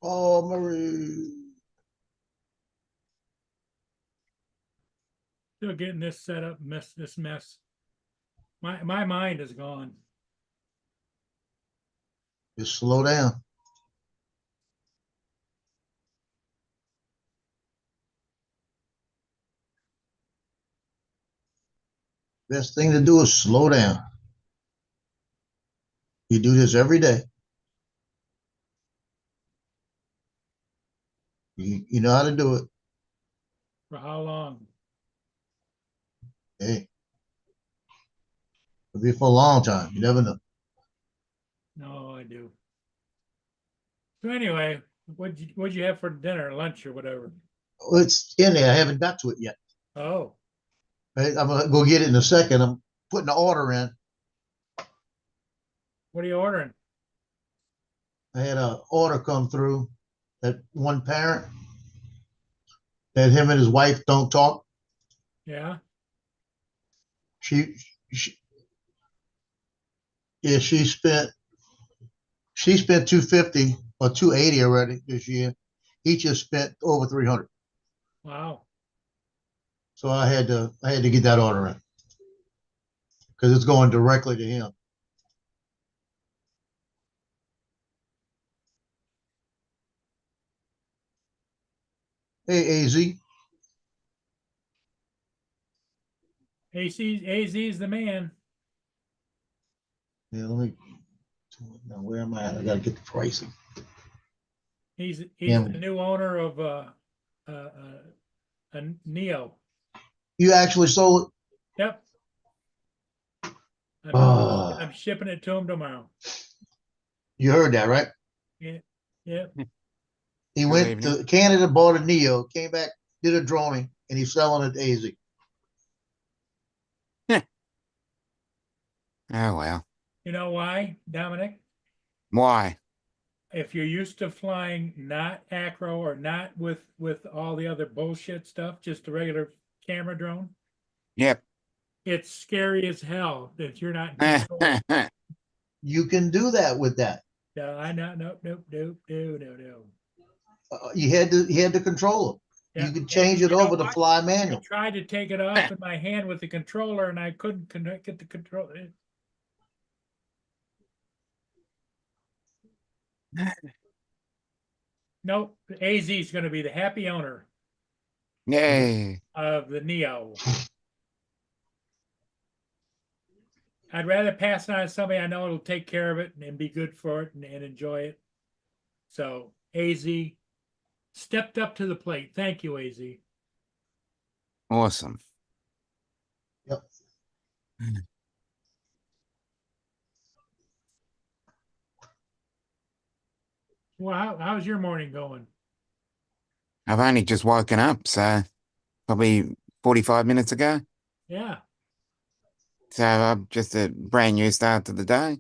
Oh, Marie. Still getting this set up, this mess. My mind is gone. Just slow down. Best thing to do is slow down. You do this every day. You know how to do it. For how long? Hey, it'll be for a long time. You never know. No, I do. So anyway, what'd you have for dinner, lunch, or whatever? Well, it's in there. I haven't got to it yet. Oh, Right? I'm gonna go get it in a second. I'm putting the order in. what are you ordering? I had an order come through that one parent that him and his wife don't talk. Yeah. She, she yeah, she spent 250 or 280 already this year. He just spent over 300. Wow. So I had to get that order in because it's going directly to him. Hey, AZ. AZ's the man. Yeah, let me. Now, where am I at? I got to get the pricing. He's Yeah, the new owner of uh, uh, a Neo. you actually sold it? Yep. I'm Oh, I'm shipping it to him tomorrow. you heard that, right? Yeah. Yep. He Good went evening. to Canada, bought a Neo, came back, did a drawing, and he's selling it to AZ. Oh, well. You know why, Dominic? Why? If you're used to flying not acro or not with all the other bullshit stuff, just a regular camera drone, Yep. it's scary as hell that you're not in control. You can do that with that. No, I know, nope, nope, nope, no, no, no. You had to control it. You Yeah, could and change it you know over to what? fly I manual. tried to take it off in my hand with the controller, and I couldn't get the control. Nope, AZ is going to be the happy owner Yay. of the Neo. I'd rather pass it on to somebody I know will take care of it and be good for it and enjoy it. So AZ stepped up to the plate. Thank you, AZ. Awesome. Yep. Well, how's your morning going? I've only just woken up, so probably 45 minutes ago. Yeah. So I'm just a brand new start to the day.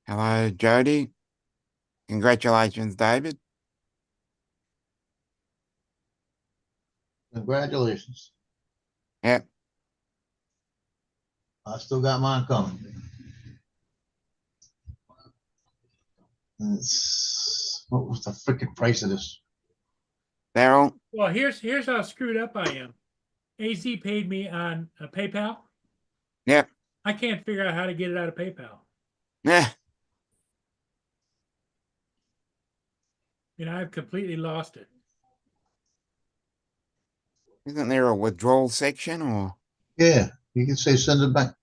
Hello, Jody. Congratulations, David. Congratulations. Yep. I still got mine coming. What was the freaking price of this? Daryl. Well, here's how screwed up I am. AZ paid me on PayPal. Yep. I can't figure out how to get it out of PayPal. Yeah. I've completely lost it. Isn't there a withdrawal section or? Yeah, you can say send it back.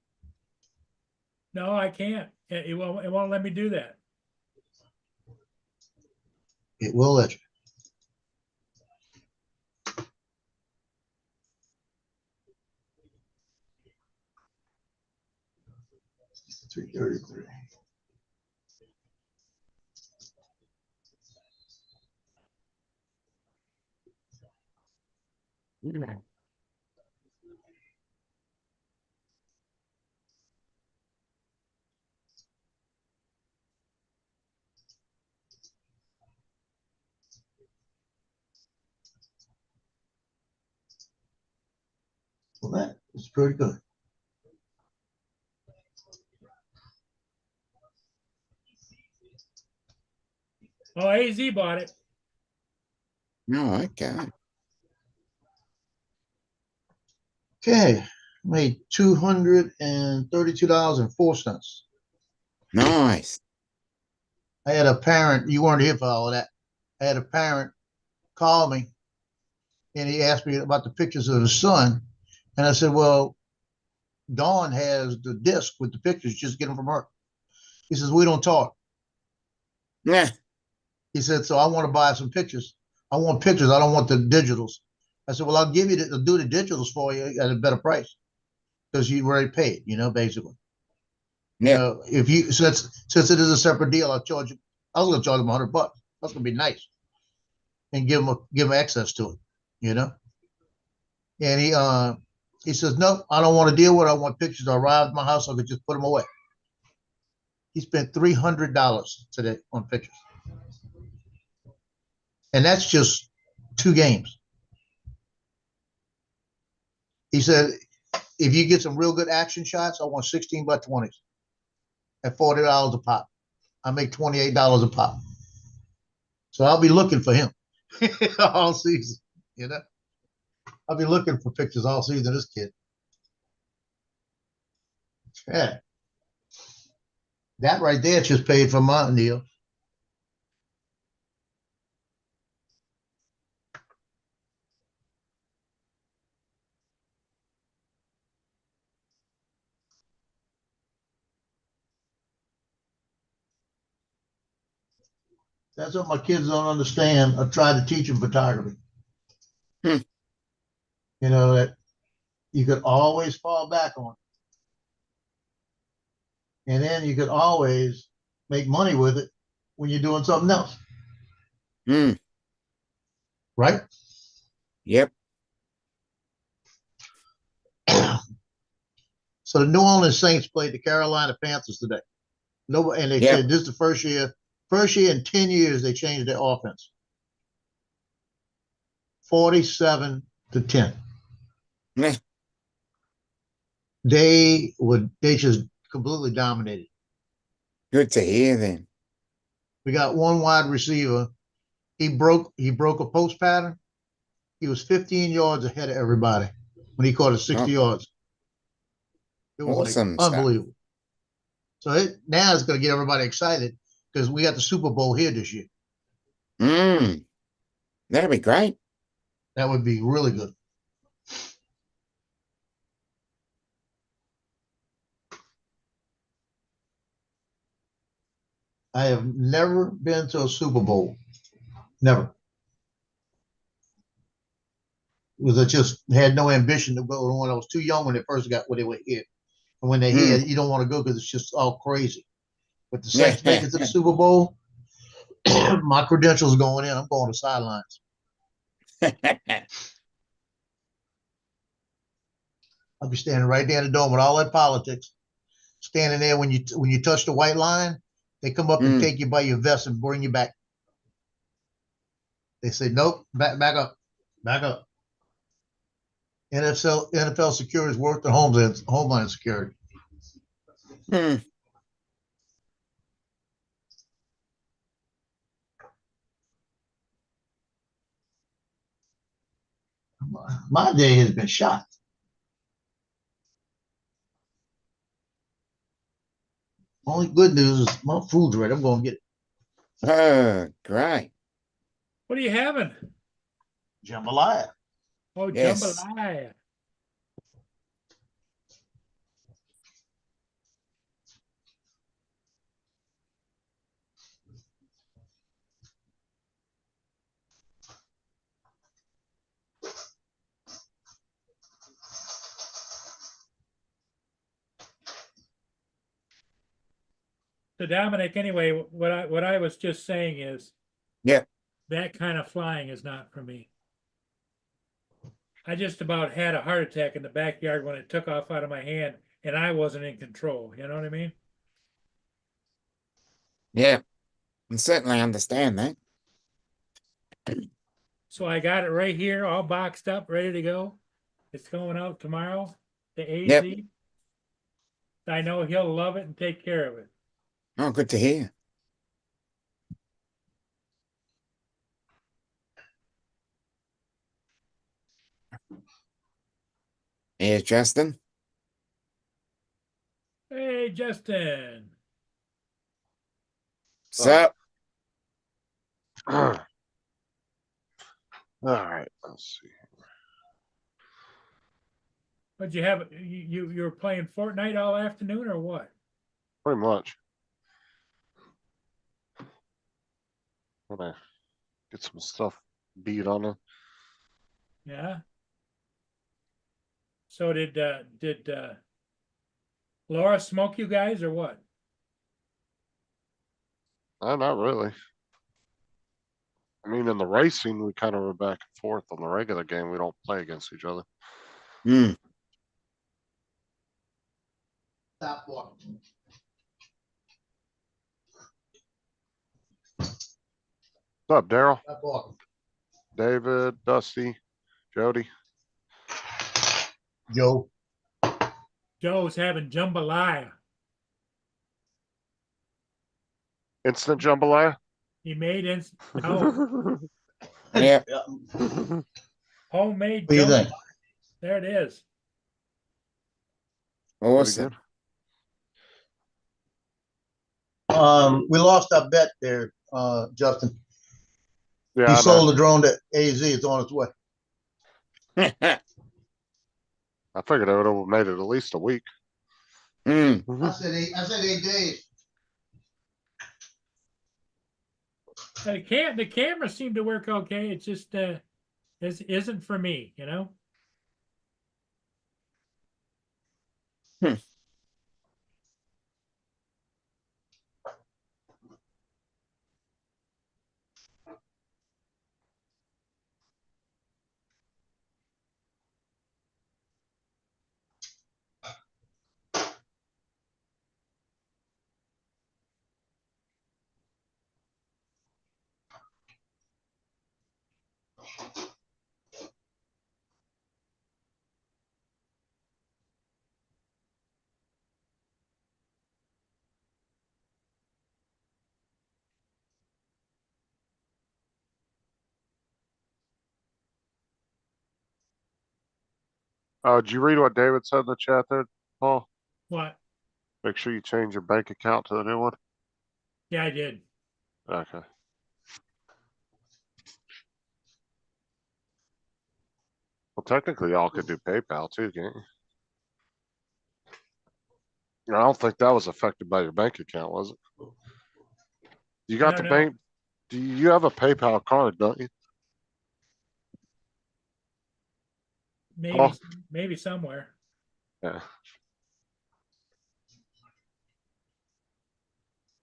No, I can't. It won't let me do that. It will let you. 333. Well, that is pretty good. Oh, AZ bought it. Oh, okay. Okay, made $232.04. Nice. I had a parent, you weren't here for all of that. I had a parent call me and he asked me about the pictures of his son. And I said, well, Dawn has the disc with the pictures, just get them from her. He says, we don't talk. Yeah. He said, so I want to buy some pictures. I want pictures. I don't want the digitals. I said, well, I'll give you I'll do the digitals for you at a better price because you already paid, basically. Yeah. If you since it is a separate deal, I was going to charge him $100. That's going to be nice and give him access to it, And he says, no, I don't want to deal with it. I want pictures. I arrived at my house. I could just put them away. He spent $300 today on pictures. And that's just 2 games. He said, if you get some real good action shots, I want 16 by 20s at $40 a pop. I make $28 a pop. So I'll be looking for him all season. I'll be looking for pictures all season, this kid. Yeah. That right there just paid for my deal. That's what my kids don't understand. I tried to teach them photography. Hmm. That you could always fall back on. And then you could always make money with it when you're doing something else. Mm. Right? Yep. So the New Orleans Saints played the Carolina Panthers today. And they said this is the first year in 10 years they changed their offense. 47-10. Yeah. They just completely dominated. Good to hear then. We got one wide receiver. He broke a post pattern. He was 15 yards ahead of everybody when he caught it 60 yards. It was Awesome like unbelievable. So now it's going to get everybody excited because we got the Super Bowl here this year. That'd be great. That would be really good. I have never been to a Super Bowl. Never. Because I just had no ambition to go when I was too young when they were here. And when they're here, you don't want to go because it's just all crazy. But the Saints make it to the Super Bowl, my credentials going in. I'm going to sidelines. I'll be standing right there in the dome with all that politics. Standing there when you touch the white line, they come up and take you by your vest and bring you back. They say, nope, back up. NFL security is worse than Homeland Security. My day has been shot. Only good news is my food's ready. I'm going to get it. Oh, great. What are you having? Jambalaya. Oh, Yes. jambalaya. So Dominic, anyway, what I was just saying is, that kind of flying is not for me. I just about had a heart attack in the backyard when it took off out of my hand and I wasn't in control. You know what I mean? Yeah. I certainly understand that. So I got it right here, all boxed up, ready to go. It's going out tomorrow to AZ. Yep. I know he'll love it and take care of it. Oh, good to hear. Here's Justin. Hey, Justin. So, All right, let's see. What'd you have? You were playing Fortnite all afternoon or what? Pretty much. Gonna get some stuff beat on it. Yeah. So did Laura smoke you guys or what? Not really. I mean, in the racing, we kind of were back and forth. On the regular game, we don't play against each other. Stop walking. What's up, Daryl? Stop walking. David, Dusty, Jody? Joe. Joe's having jambalaya. Instant jambalaya? He made no yeah. homemade What do you jambalaya. think? There it is. Pretty Awesome. good. We lost our bet there, Justin. Yeah, He I know. sold the drone to AZ. It's on its way. I figured I would have made it at least a week. Mm. I said 8 days. The camera seemed to work okay. It's just this isn't for me, you know. Did you read what David said in the chat there, Paul? What? Make sure you change your bank account to the new one. Yeah, I did. Okay. Well, technically, y'all could do PayPal too, can't you? I don't think that was affected by your bank account, was it? You got the No. bank? Do you have a PayPal card, don't you? Maybe somewhere. Yeah.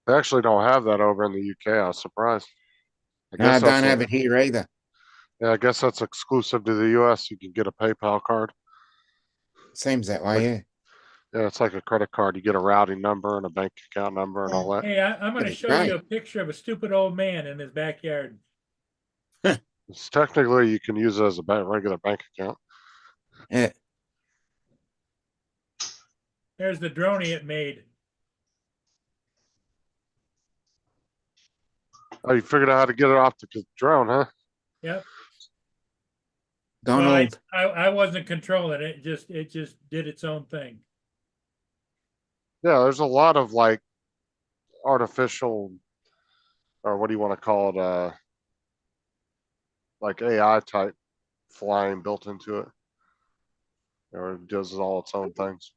They actually don't have that over in the UK. I was surprised. I don't have it here either. Yeah, I guess that's exclusive to the US. You can get a PayPal card. Seems that way, yeah. Yeah, it's like a credit card. You get a routing number and a bank account number and all that. Hey, I'm going to It's show great. you a picture of a stupid old man in his backyard. It's technically, you can use it as a regular bank account. Yeah. There's the droney it made. Oh, you figured out how to get it off the drone, huh? Yep. Donald. Well, I wasn't controlling it. It just did its own thing. Yeah, there's a lot of like artificial, or what do you want to call it? Like AI type flying built into it, or it does all its own things.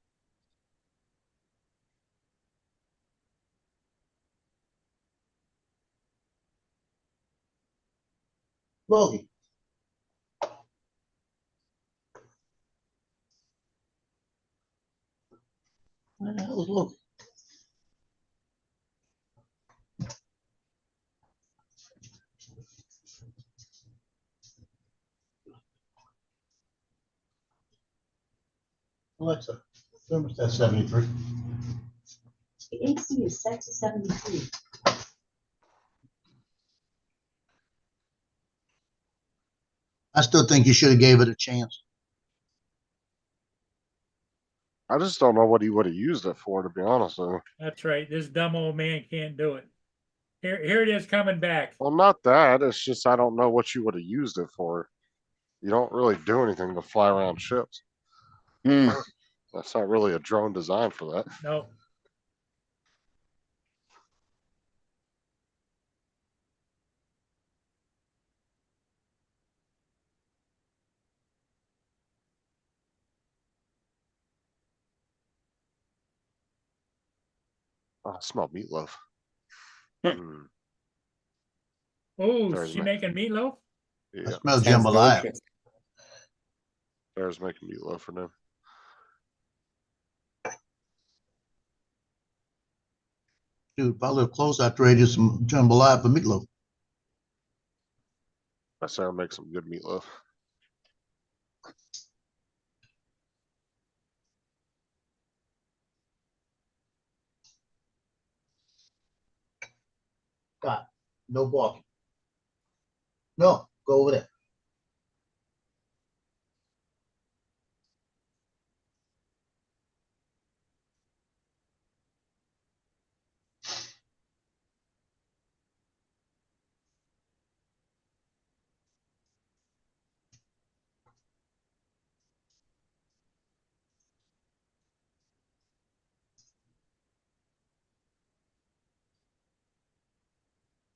Logie. Where the hell is Logie? Alexa, thermostat 73. The AC is set to 73. I still think you should have gave it a chance. I just don't know what he would have used it for, to be honest with you. That's right. This dumb old man can't do it. Here it is coming back. Well, not that. It's just I don't know what you would have used it for. You don't really do anything to fly around ships. Hmm. That's not really a drone designed for that. No, Oh, I smell meatloaf. Hmm. Mm, oh, There's she ma- making meatloaf? I yeah, smell Sounds jambalaya. delicious. there's making meatloaf for them. Dude, if I live close, I'd trade you some jambalaya for meatloaf. My Sarah makes some good meatloaf. God, no walking. No, go over there.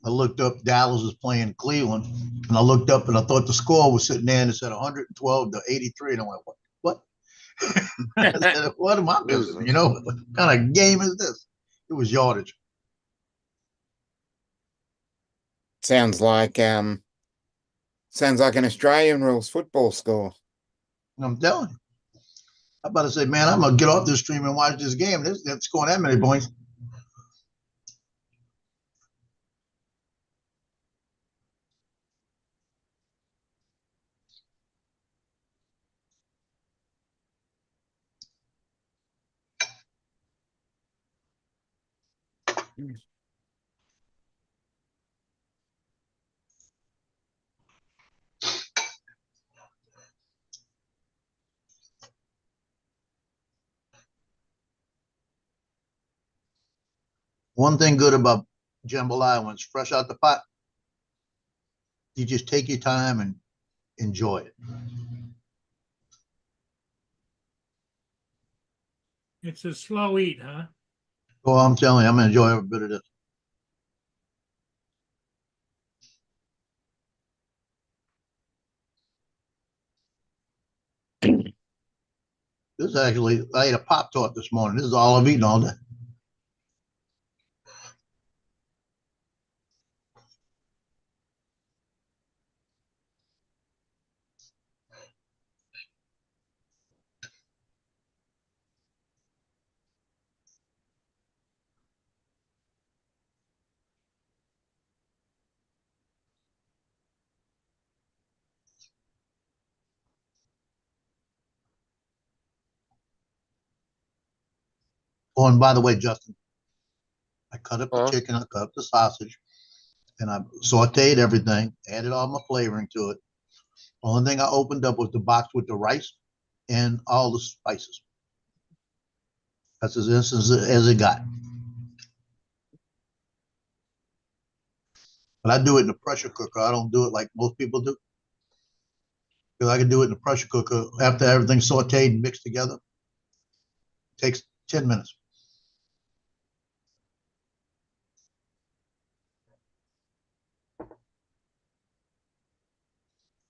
I looked up, Dallas was playing Cleveland, and I looked up and I thought the score was sitting there and it said 112 to 83. And I went, what? I said, what am I What is missing? this? What kind of game is this? It was yardage. Sounds like an Australian rules football score. And I'm telling you. I'm about to say, man, I'm gonna get off this stream and watch this game. They're scoring that many points. One thing good about jambalaya when it's fresh out the pot, you just take your time and enjoy it. It's a slow eat, huh? Oh, I'm telling you, I'm gonna enjoy every bit of this. This is actually, I ate a Pop Tart this morning. This is all I've eaten all day. Oh, and by the way, Justin, I cut up the Huh? chicken, I cut up the sausage, and I sauteed everything, added all my flavoring to it. Only thing I opened up was the box with the rice and all the spices. That's as instant as it got. But I do it in the pressure cooker. I don't do it like most people do. Because I can do it in the pressure cooker after everything's sauteed and mixed together. It takes 10 minutes.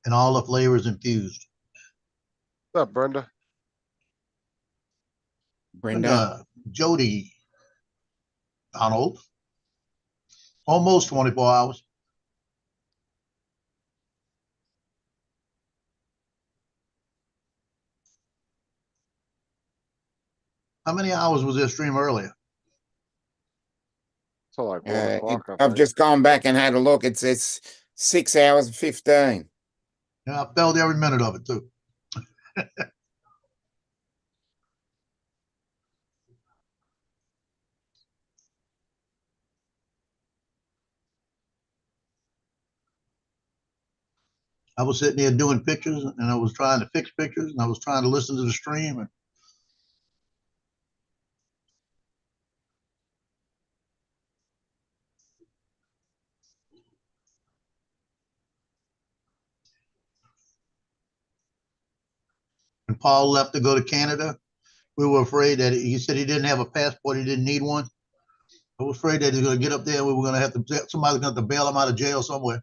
And all the flavors infused. What's up, Brenda? And Brenda. Jody Donald, almost 24 hours. How many hours was their stream earlier? Till like 1 o'clock, I I've think. just gone back and had a look. It's 6 hours and 15. Yeah, I felt every minute of it too. I was sitting there doing pictures and I was trying to fix pictures and I was trying to listen to the stream. And when Paul left to go to Canada, we were afraid that he said he didn't have a passport. He didn't need one. I was afraid that he's going to get up there. We were going to have to, somebody's going to have to bail him out of jail somewhere.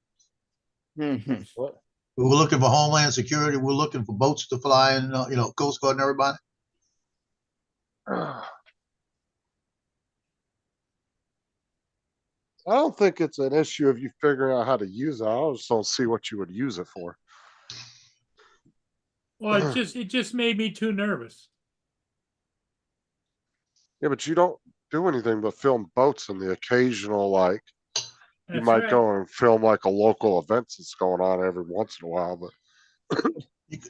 Mhm. What? We were looking for Homeland Security. We were looking for boats to fly in, Coast Guard and everybody. I don't think it's an issue of you figuring out how to use it. I just don't see what you would use it for. Well, it just made me too nervous. Yeah, but you don't do anything but film boats and the occasional, like, you That's might right. go and film like a local event that's going on every once in a while, but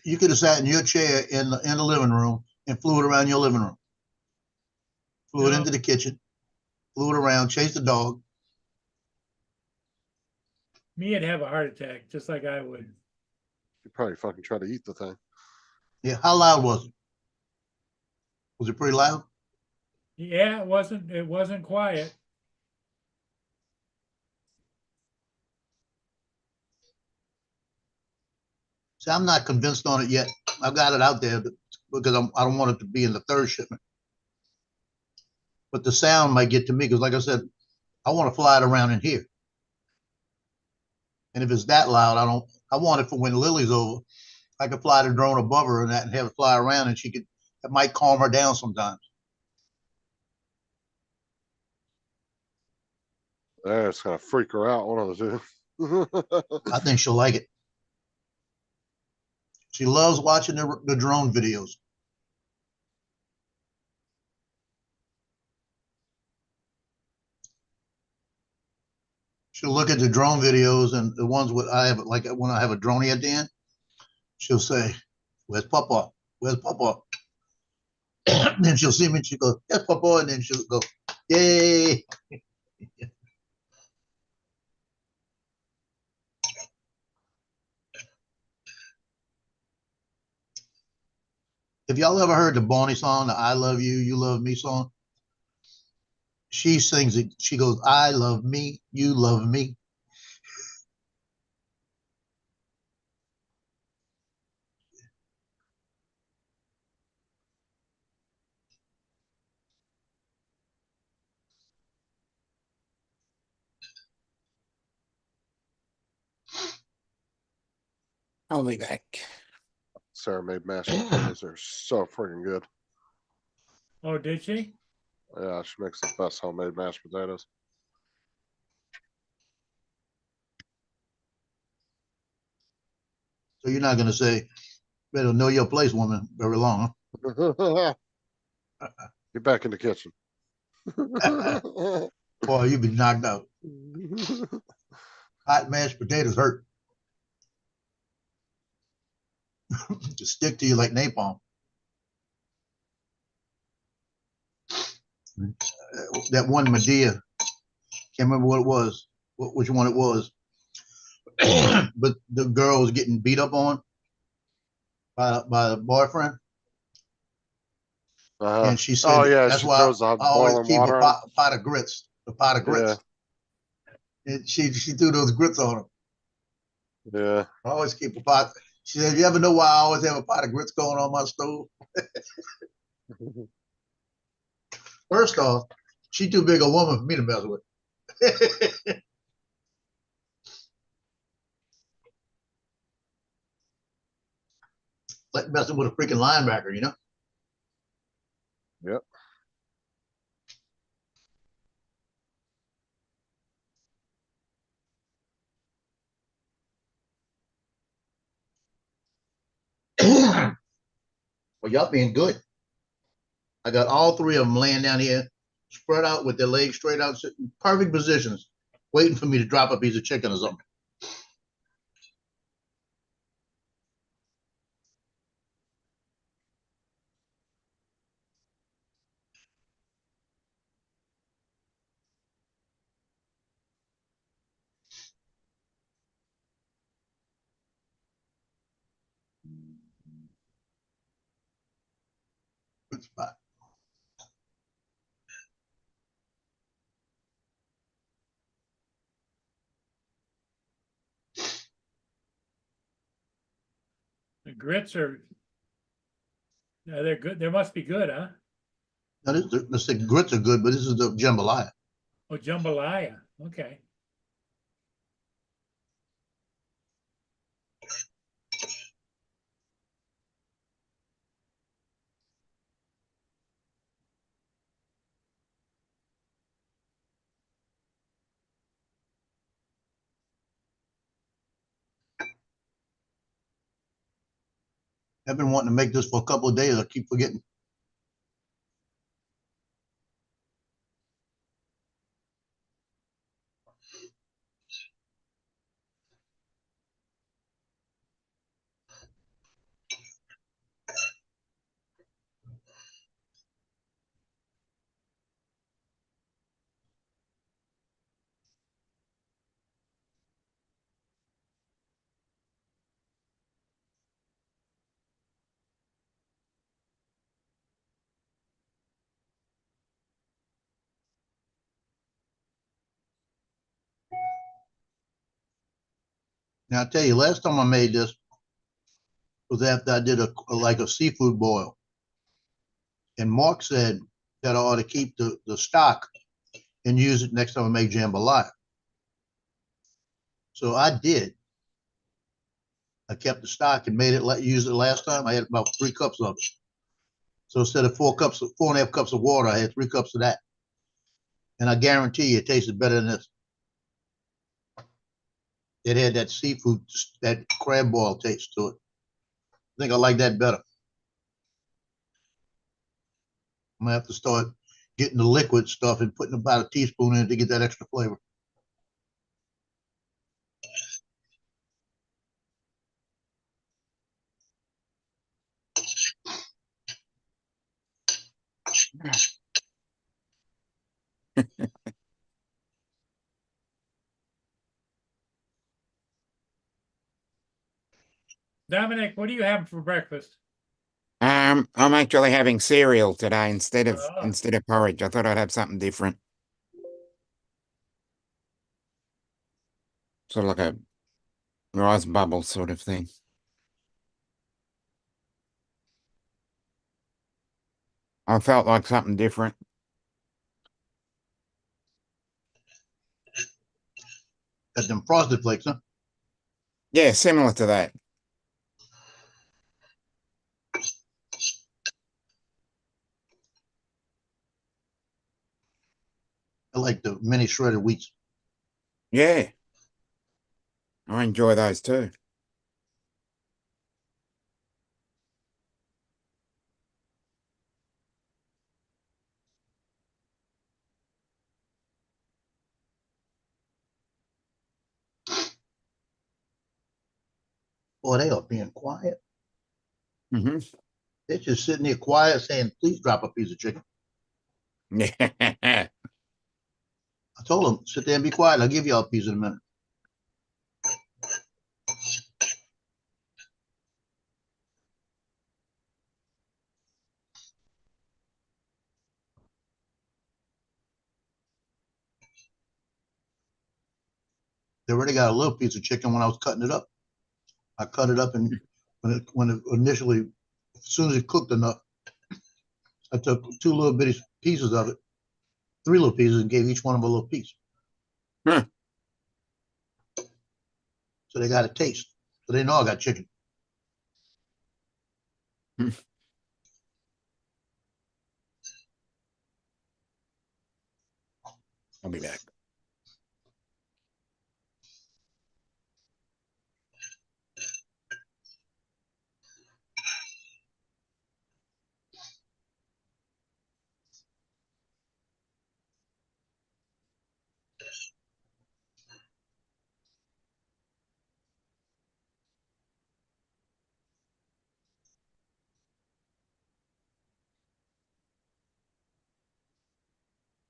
You could have sat in your chair in the living room and flew it around your living room. Flew it No. into the kitchen, flew it around, chased the dog. Me would have a heart attack, just like I would. you probably fucking try to eat the thing. Yeah, how loud was it? Was it pretty loud? Yeah, it wasn't quiet. See, I'm not convinced on it yet. I've got it out there because I don't want it to be in the third shipment. But the sound might get to me because, like I said, I want to fly it around in here. And if it's that loud, I want it for when Lily's over. I could fly the drone above her and that and have it fly around and it might calm her down sometimes. Yeah, it's gonna freak her out, one of the two. I think she'll like it. She loves watching the drone videos. She'll look at the drone videos and the ones I have, like when I have a drone at the end, she'll say, "Where's Papa? Where's Papa?" Then she'll see me and she'll go, "Yes, Papa," and then she'll go, "Yay!" Have y'all ever heard the Bonnie song, the "I Love You, You Love Me" song? She sings it. She goes, "I love me, you love me." I'll be back. Sarah made mashed potatoes. They're so freaking good. Oh, did she? Yeah, she makes the best homemade mashed potatoes. So you're not gonna say, "Better know your place, woman," very long, Get back in the kitchen. huh? Boy, you've been knocked out. Hot mashed potatoes hurt. To stick to you like napalm. That one Medea, can't remember what it was, which one it was, but the girl was getting beat up on by the boyfriend, and she said, Oh yeah, "That's she why throws I the always boiling keep a water on. pot of grits, a pot of grits." And she threw those grits on him. Yeah. I always keep a pot. She said, "You ever know why I always have a pot of grits going on my stove?" First off, she too big a woman for me to mess with. Like messing with a freaking linebacker, you know? Yep. Well, y'all being good. I got all three of them laying down here, spread out with their legs straight out, sitting perfect positions, waiting for me to drop a piece of chicken or something. Good spot. The grits are They're good. They must be good, huh? Now, the grits are good, but this is the jambalaya. Oh, jambalaya. Okay. I've been wanting to make this for a couple of days. I keep forgetting. Now I tell you, last time I made this was after I did like a seafood boil, and Mark said that I ought to keep the stock and use it next time I make jambalaya. So I did. I kept the stock and made it use it last time. I had about 3 cups of it. So instead of 4.5 cups of water, I had 3 cups of that. And I guarantee you, it tasted better than this. It had that seafood, that crab boil taste to it. I think I like that better. I'm gonna have to start getting the liquid stuff and putting about a teaspoon in it to get that extra flavor. Dominic, what are you having for breakfast? I'm actually having cereal today instead of Oh. porridge. I thought I'd have something different. Sort of like a rice bubble sort of thing. I felt like something different. Got them frosted flakes, huh? Yeah, similar to that. I like the mini shredded wheats. Yeah. I enjoy those too. Boy, they are being quiet. Hmm. They're just sitting there quiet saying, please drop a piece of chicken. Yeah. I told them, sit there and be quiet. I'll give you all a piece in a minute. They already got a little piece of chicken when I was cutting it up. I cut it up, and when it initially, as soon as it cooked enough, I took 2 little bitty pieces of it, 3 little pieces, and gave each one of them a little piece. Huh. So they got a taste. So they know I got chicken. I'll be back.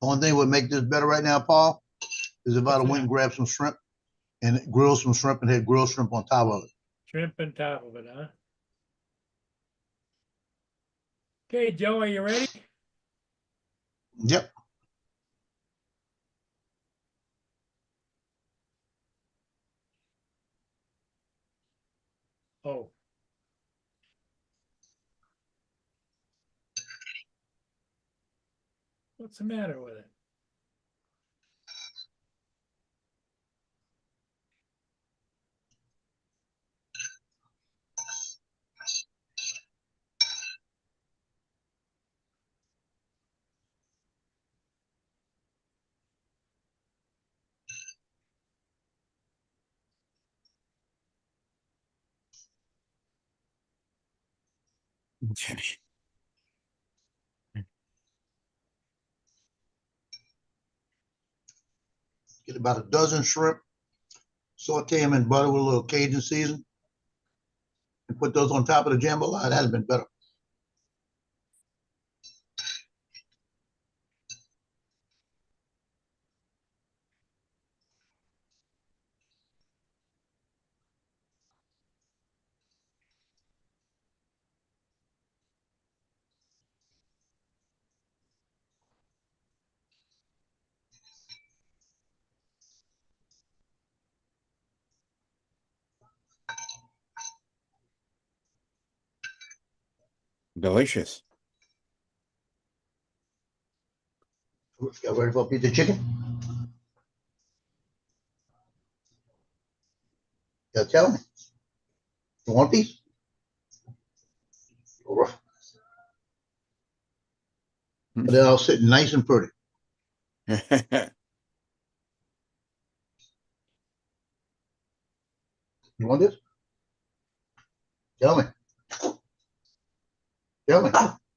The only thing that would make this better right now, Paul, is if I'd What's have went that? and grabbed some shrimp and grilled some shrimp and had grilled shrimp on top of it. Shrimp on top of it, huh? Okay, Joe, are you ready? Yep. Oh, What's the matter with it? Okay. Get about a dozen shrimp, saute them in butter with a little Cajun season, and put those on top of the jambalaya. That'd have been better. Delicious. Got ready for a piece of chicken. Yeah, tell me. You want a piece? All right. They're all sitting nice and pretty. You want this? Tell me. Tell me.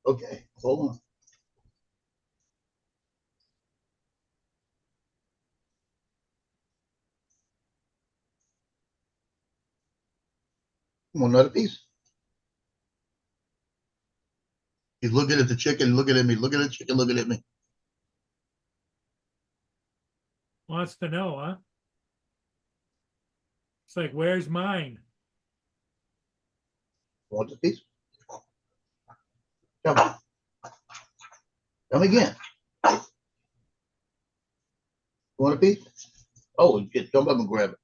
Okay, hold on. Want another piece? He's looking at the chicken, looking at me, looking at the chicken, looking at me. Wants to know, huh? It's like, where's mine? Want this piece? Tell me. Tell me again. Want a piece? Oh, just jump up and grab it.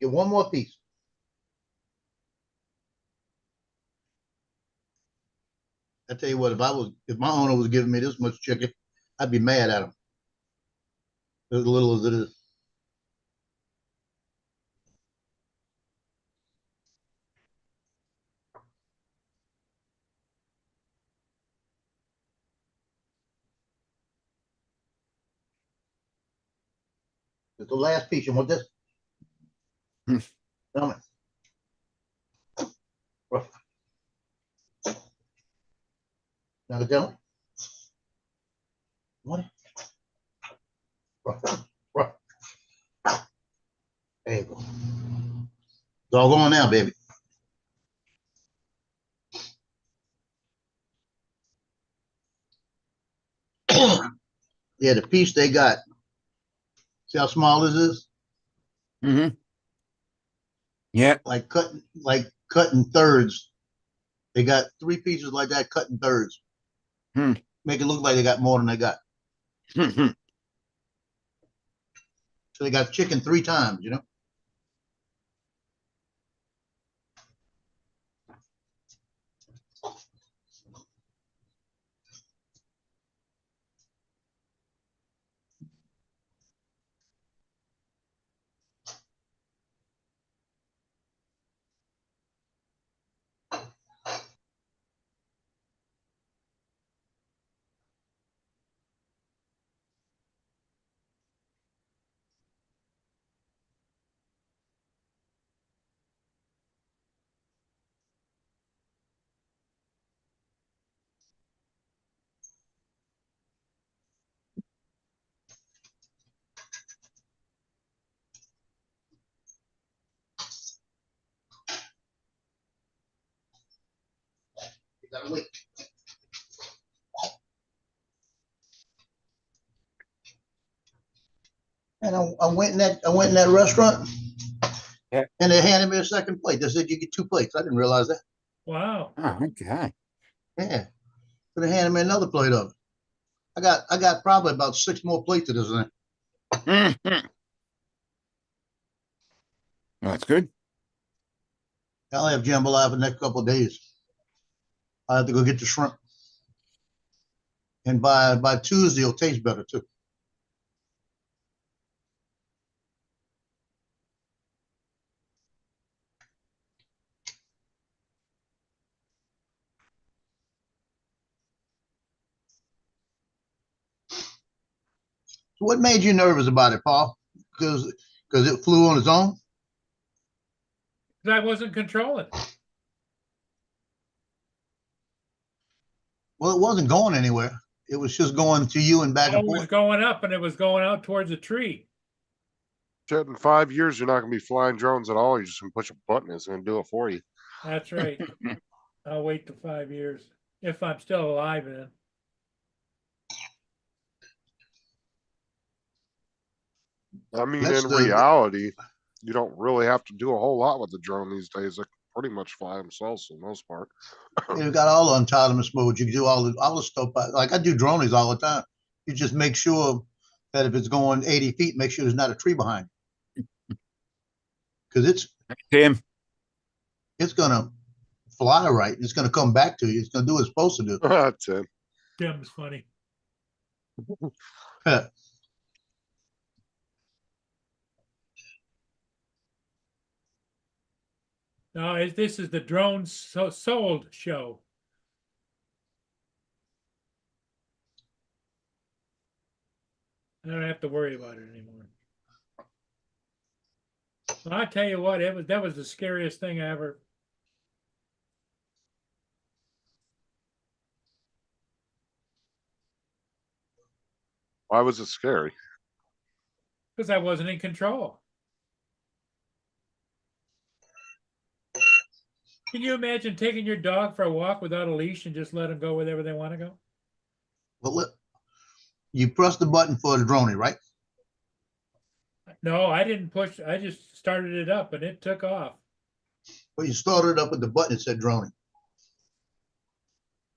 Get one more piece. I tell you what, if my owner was giving me this much chicken, I'd be mad at him. As little as it is. It's the last piece. You want this? Tell me. Rough. Now tell me. Want it? Rough. Rough. There you go. It's all going now, baby. Yeah, the piece they got. See how small this is? Mm-hmm. Yeah. Like cutting thirds. They got 3 pieces like that cut in thirds. Make it look like they got more than they got. So they got chicken 3 times, you know? You gotta wait. And I went in that restaurant. Yeah. And they handed me a second plate. They said you get 2 plates. I didn't realize that. Wow. Oh, okay. Yeah. So they handed me another plate of it. I got probably about 6 more plates of this thing. Mm-hmm. Well, that's good. I'll have jambalaya for the next couple of days. I have to go get the shrimp. And by Tuesday, it'll taste better too. So what made you nervous about it, Paul? Because it flew on its own? 'Cause I wasn't controlling. Well, it wasn't going anywhere. It was just going to you and back It and was forth. going up and it was going out towards a tree. Shit, in 5 years, you're not gonna be flying drones at all. You're just gonna push a button. It's gonna do it for you. That's right. I'll wait till 5 years, if I'm still alive then. I mean, That's in the- reality, you don't really have to do a whole lot with the drone these days. They pretty much fly themselves for the most part. You've got all the autonomous modes. You can do all the stuff. Like I do dronies all the time. You just make sure that if it's going 80 feet, make sure there's not a tree behind. Because Tim, it's gonna fly right. It's gonna come back to you. It's gonna do what it's supposed to do. That's it. Tim's funny. No, this is the drone sold show. I don't have to worry about it anymore. Well, I tell you what, that was the scariest thing I ever. Why was it scary? Because I wasn't in control. Can you imagine taking your dog for a walk without a leash and just let them go wherever they want to go? Well, you press the button for the droney, right? No, I didn't push. I just started it up and it took off. Well, you started up with the button that said droney.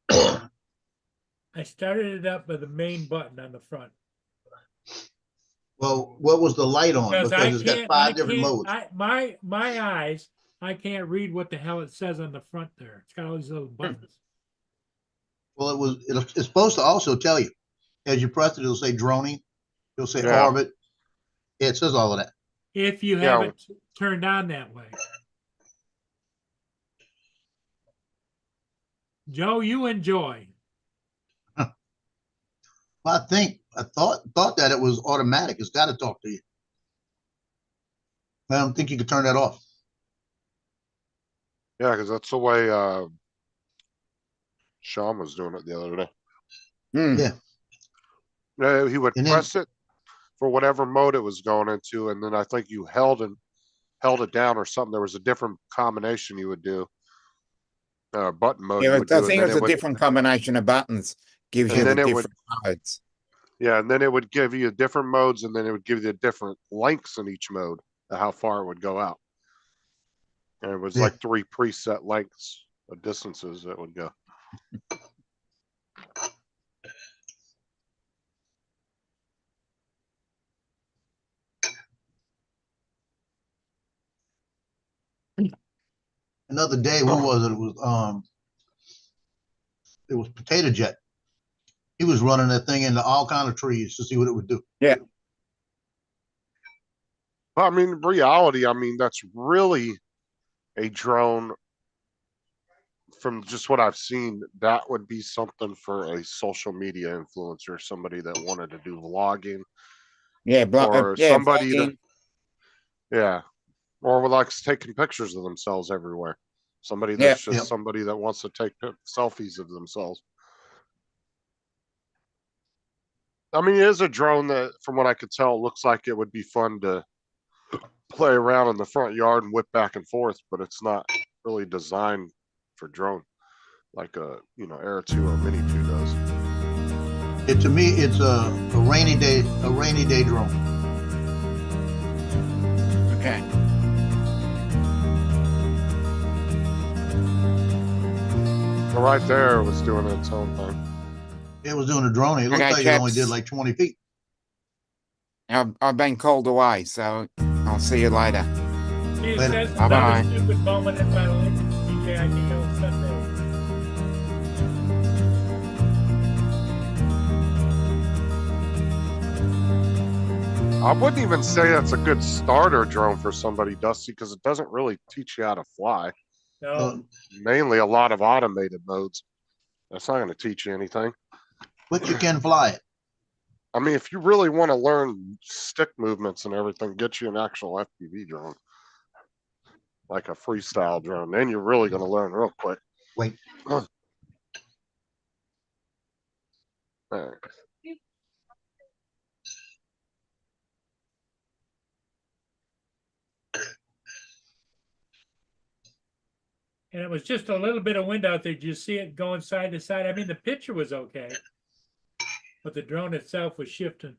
I started it up with the main button on the front. Well, what was the light on? Because I Because it's got can't, 5 different modes. my eyes, I can't read what the hell it says on the front there. It's got all these little buttons. Well, it's supposed to also tell you as you press it, it'll say droney, it'll say Yeah. orbit. Yeah, it says all of that. If you Yeah. have it turned on that way. Joe, you enjoy. Well, I thought that it was automatic. It's got to talk to you. I don't think you could turn that off. Yeah, because that's the way Sean was doing it the other day. Yeah. Yeah, he would And then- press it for whatever mode it was going into, and then I think you held it down or something. There was a different combination you would do. Button mode. you yeah, would I do, think and it's then a different combination of buttons. Gives And you the then it would- different modes. Yeah, and then it would give you different modes, and then it would give you the different lengths in each mode, how far it would go out. And it was Yeah. like 3 preset lengths of distances that would go. Another day, what was it? It was Potato Jet. He was running that thing into all kind of trees to see what it would do. But I mean, in reality, I mean, that's really a drone. From just what I've seen, that would be something for a social media influencer, somebody that wanted to do vlogging. Yeah, Or somebody that- vlogging. Yeah. Or would likes taking pictures of themselves everywhere. Somebody that's just Yeah. somebody that wants to take selfies of themselves. I mean, it is a drone that, from what I could tell, looks like it would be fun to play around in the front yard and whip back and forth, but it's not really designed for drone like a Air 2 or Mini 2 does. To me, it's a rainy day drone. Okay. So right there, it was doing its own thing. It was doing a drone. It looked Okay, like it only chaps. did like 20 feet. I've been called away, so I'll see you later. He Later. says Bye-bye. another stupid moment in my life. DJIDO Sunday. I wouldn't even say that's a good starter drone for somebody, Dusty, because it doesn't really teach you how to fly. No, Mainly a lot of automated modes. That's not going to teach you anything. But you can fly it. I mean, if you really want to learn stick movements and everything, get you an actual FPV drone. Like a freestyle drone. Then you're really going to learn real quick. Wait. All right. and it was just a little bit of wind out there. Did you see it going side to side? I mean, the picture was okay, but the drone itself was shifting.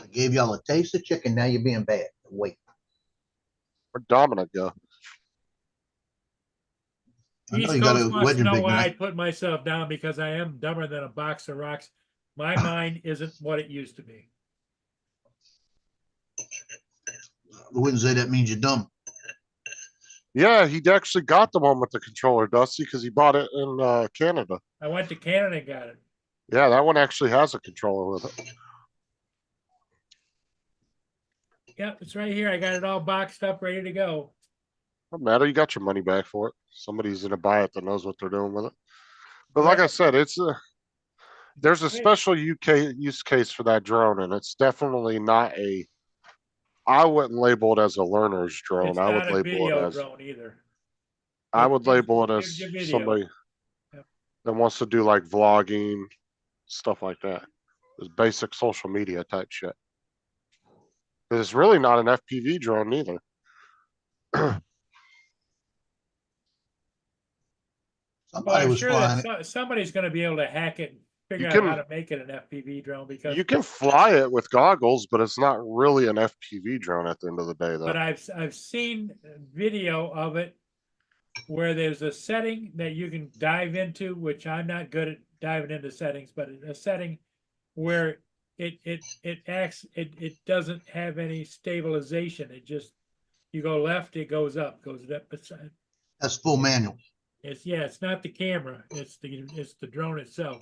I gave y'all a taste of chicken. Now you're being bad. Wait. Where'd Dominic go? I know East you got Coast a wants to wedding know big why I night. put myself down because I am dumber than a box of rocks. My mind isn't what it used to be. I wouldn't say that means you're dumb. Yeah, he actually got the one with the controller, Dusty, because he bought it in Canada. I went to Canada and got it. Yeah, that one actually has a controller with it. Yep, it's right here. I got it all boxed up, ready to go. No matter, you got your money back for it. Somebody's gonna buy it that knows what they're doing with it. But like I said, there's a special UK use case for that drone, and it's definitely not a. I wouldn't label it as a learner's drone. It's I would not a label video it as. drone either. I would label it gives as you video. somebody Yep. that wants to do like vlogging, stuff like that. It's basic social media type shit. It's really not an FPV drone either. Well, Somebody I'm was sure flying it. that somebody's going to be able to hack it and figure You out can- how to make it an FPV drone because. You can fly it with goggles, but it's not really an FPV drone at the end of the day, though. But I've seen video of it where there's a setting that you can dive into, which I'm not good at diving into settings, but a setting where it doesn't have any stabilization. It just you go left, it goes up, goes up. That's full manual. It's not the camera, it's the drone itself.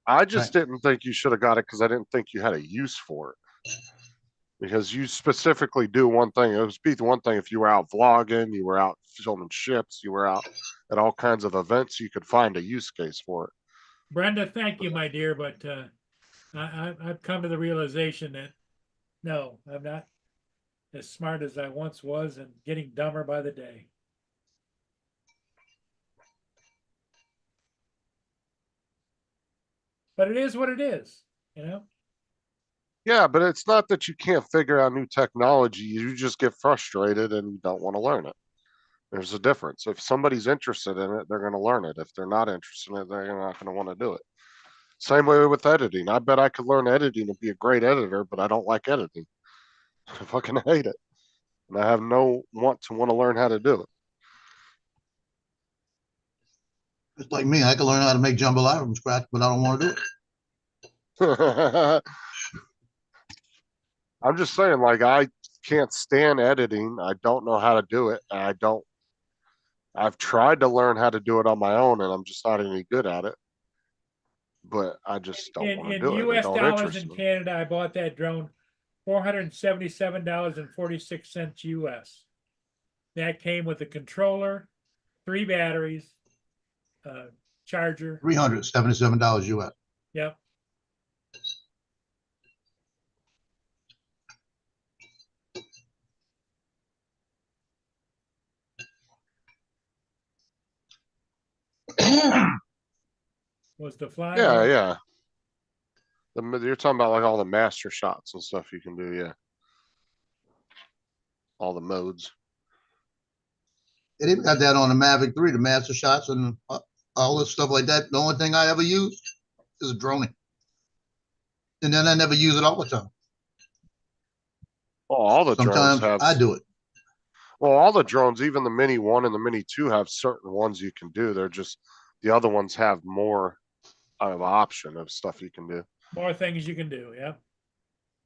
I just didn't think you should have got it because I didn't think you had a use for it. Because you specifically do one thing. It would be the one thing if you were out vlogging, you were out filming ships, you were out at all kinds of events, you could find a use case for it. Brenda, thank you, my dear, but I've come to the realization that no, I'm not as smart as I once was and getting dumber by the day. But it is what it is, you know? Yeah, but it's not that you can't figure out new technology. You just get frustrated and you don't want to learn it. There's a difference. If somebody's interested in it, they're going to learn it. If they're not interested in it, they're not going to want to do it. Same way with editing. I bet I could learn editing and be a great editor, but I don't like editing. I fucking hate it. And I have no want to learn how to do it. It's like me. I can learn how to make jambalaya from scratch, but I don't want to do it. I'm just saying, like, I can't stand editing. I don't know how to do it. I've tried to learn how to do it on my own and I'm just not any good at it. But I just don't want to do it. In US It don't dollars interest in me. Canada, I bought that drone $477.46 US. That came with a controller, 3 batteries, charger. $377 US. Yep. Was the fly? Yeah. You're talking about like all the master shots and stuff you can do, yeah. All the modes. It even got that on the Mavic 3, the master shots and all this stuff like that. The only thing I ever use is droning. And then I never use it all the time. Well, all the drones Sometimes have. I do it. Well, all the drones, even the Mini 1 and the Mini 2 have certain ones you can do. They're just, the other ones have more of an option of stuff you can do. More things you can do, yeah.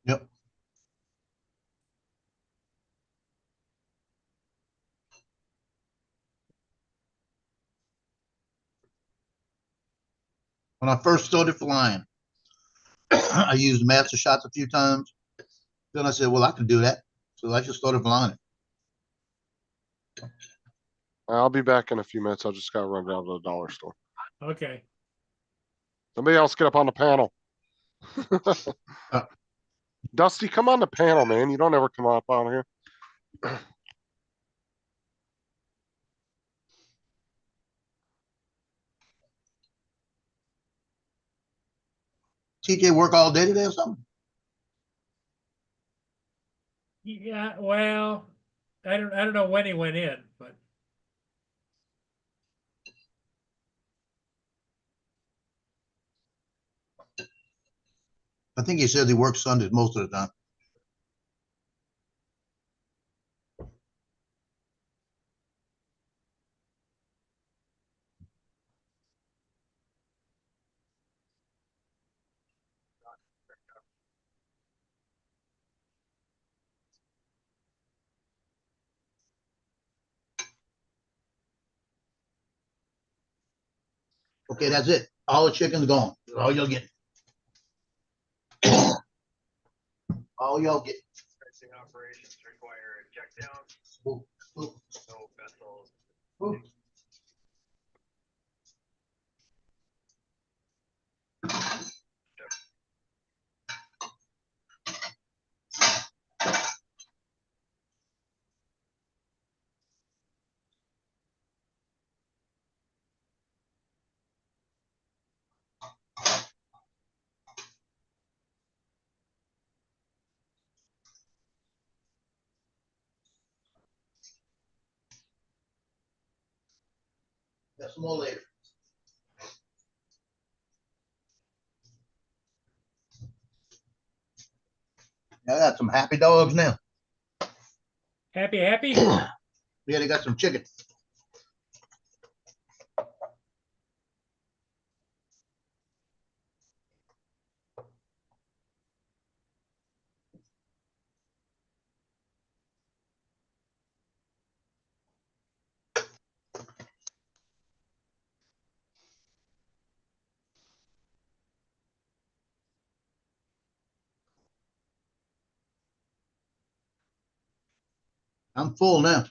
Yep. When I first started flying, I used master shots a few times. Then I said, well, I can do that. So I just started flying it. I'll be back in a few minutes. I just gotta run down to the dollar store. Okay. Somebody else get up on the panel. Dusty, come on the panel, man. You don't ever come up on here. TJ work all day today or something? Yeah, well, I don't know when he went in, but I think he said he works Sundays most of the time. Okay, that's it. All the chicken's gone. That's all you'll get. All y'all get. Fishing operations require check down, Ooh, ooh, no vessels. ooh. Got some more later. I got some happy dogs now. happy. Yeah, they got some chicken. I'm full now.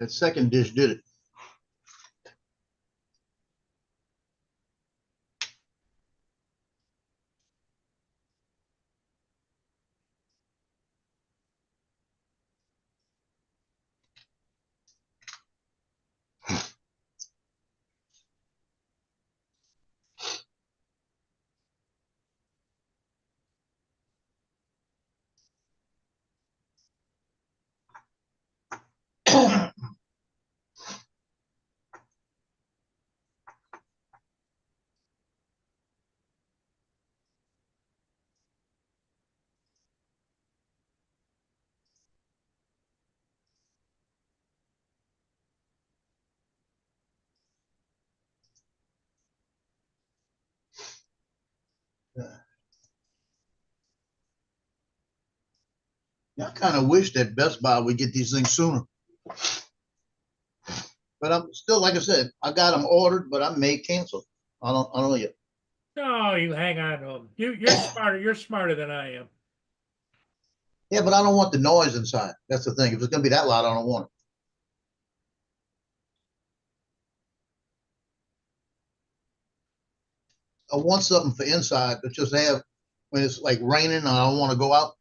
That second dish did it. Yeah, I kind of wish that Best Buy would get these things sooner. But I'm still, like I said, I got them ordered, but I may cancel. I don't know yet. No, you hang on to them. You're smarter. You're smarter than I am. Yeah, but I don't want the noise inside. That's the thing. If it's gonna be that loud, I don't want it. I want something for inside, but just have when it's like raining and I don't want to go out,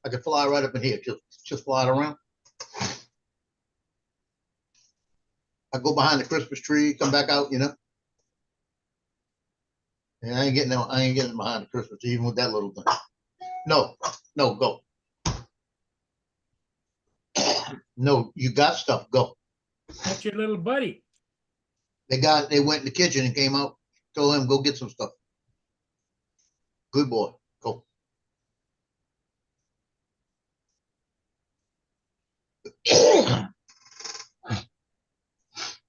I can fly right up in here. Just fly it around. I go behind the Christmas tree, come back out, you know. And I ain't getting behind the Christmas tree, even with that little thing. No, go. No, you got stuff, go. That's your little buddy. They went in the kitchen and came out, told him, go get some stuff. Good boy, go.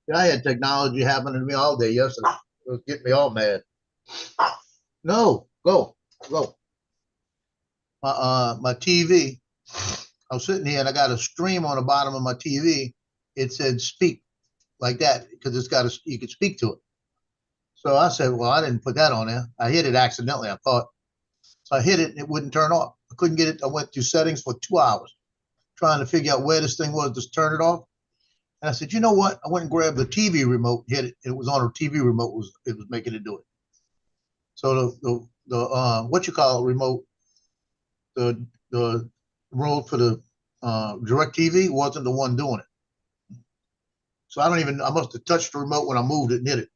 Yeah, I had technology happening to me all day yesterday. It was getting me all mad. No, go. My TV. I was sitting here and I got a stream on the bottom of my TV. It said speak like that because you could speak to it. So I said, well, I didn't put that on there. I hit it accidentally, I thought. So I hit it and it wouldn't turn off. I couldn't get it. I went through settings for 2 hours trying to figure out where this thing was to turn it off. And I said, you know what? I went and grabbed the TV remote, hit it. It was on a TV remote. It was making it do it. So the what you call it remote, the remote for the DirecTV wasn't the one doing it. So I must have touched the remote when I moved it and hit it.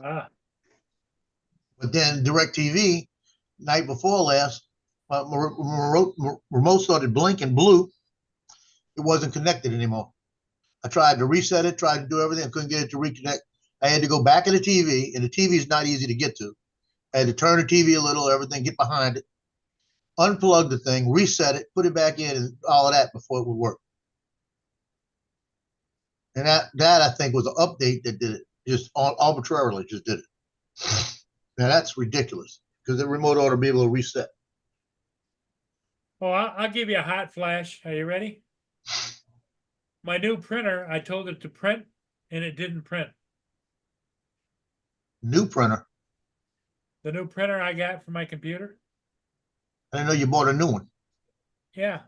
Ah, But then DirecTV, night before last, remote started blinking blue. It wasn't connected anymore. I tried to reset it, tried to do everything. I couldn't get it to reconnect. I had to go back in the TV, and the TV is not easy to get to. I had to turn the TV a little, everything, get behind it, unplug the thing, reset it, put it back in, and all of that before it would work. And that I think was an update that did it, just arbitrarily just did it. Now that's ridiculous because the remote ought to be able to reset. oh, I'll give you a hot flash. Are you ready? My new printer, I told it to print and it didn't print. New printer. The new printer I got for my computer. I didn't know you bought a new one. Yeah.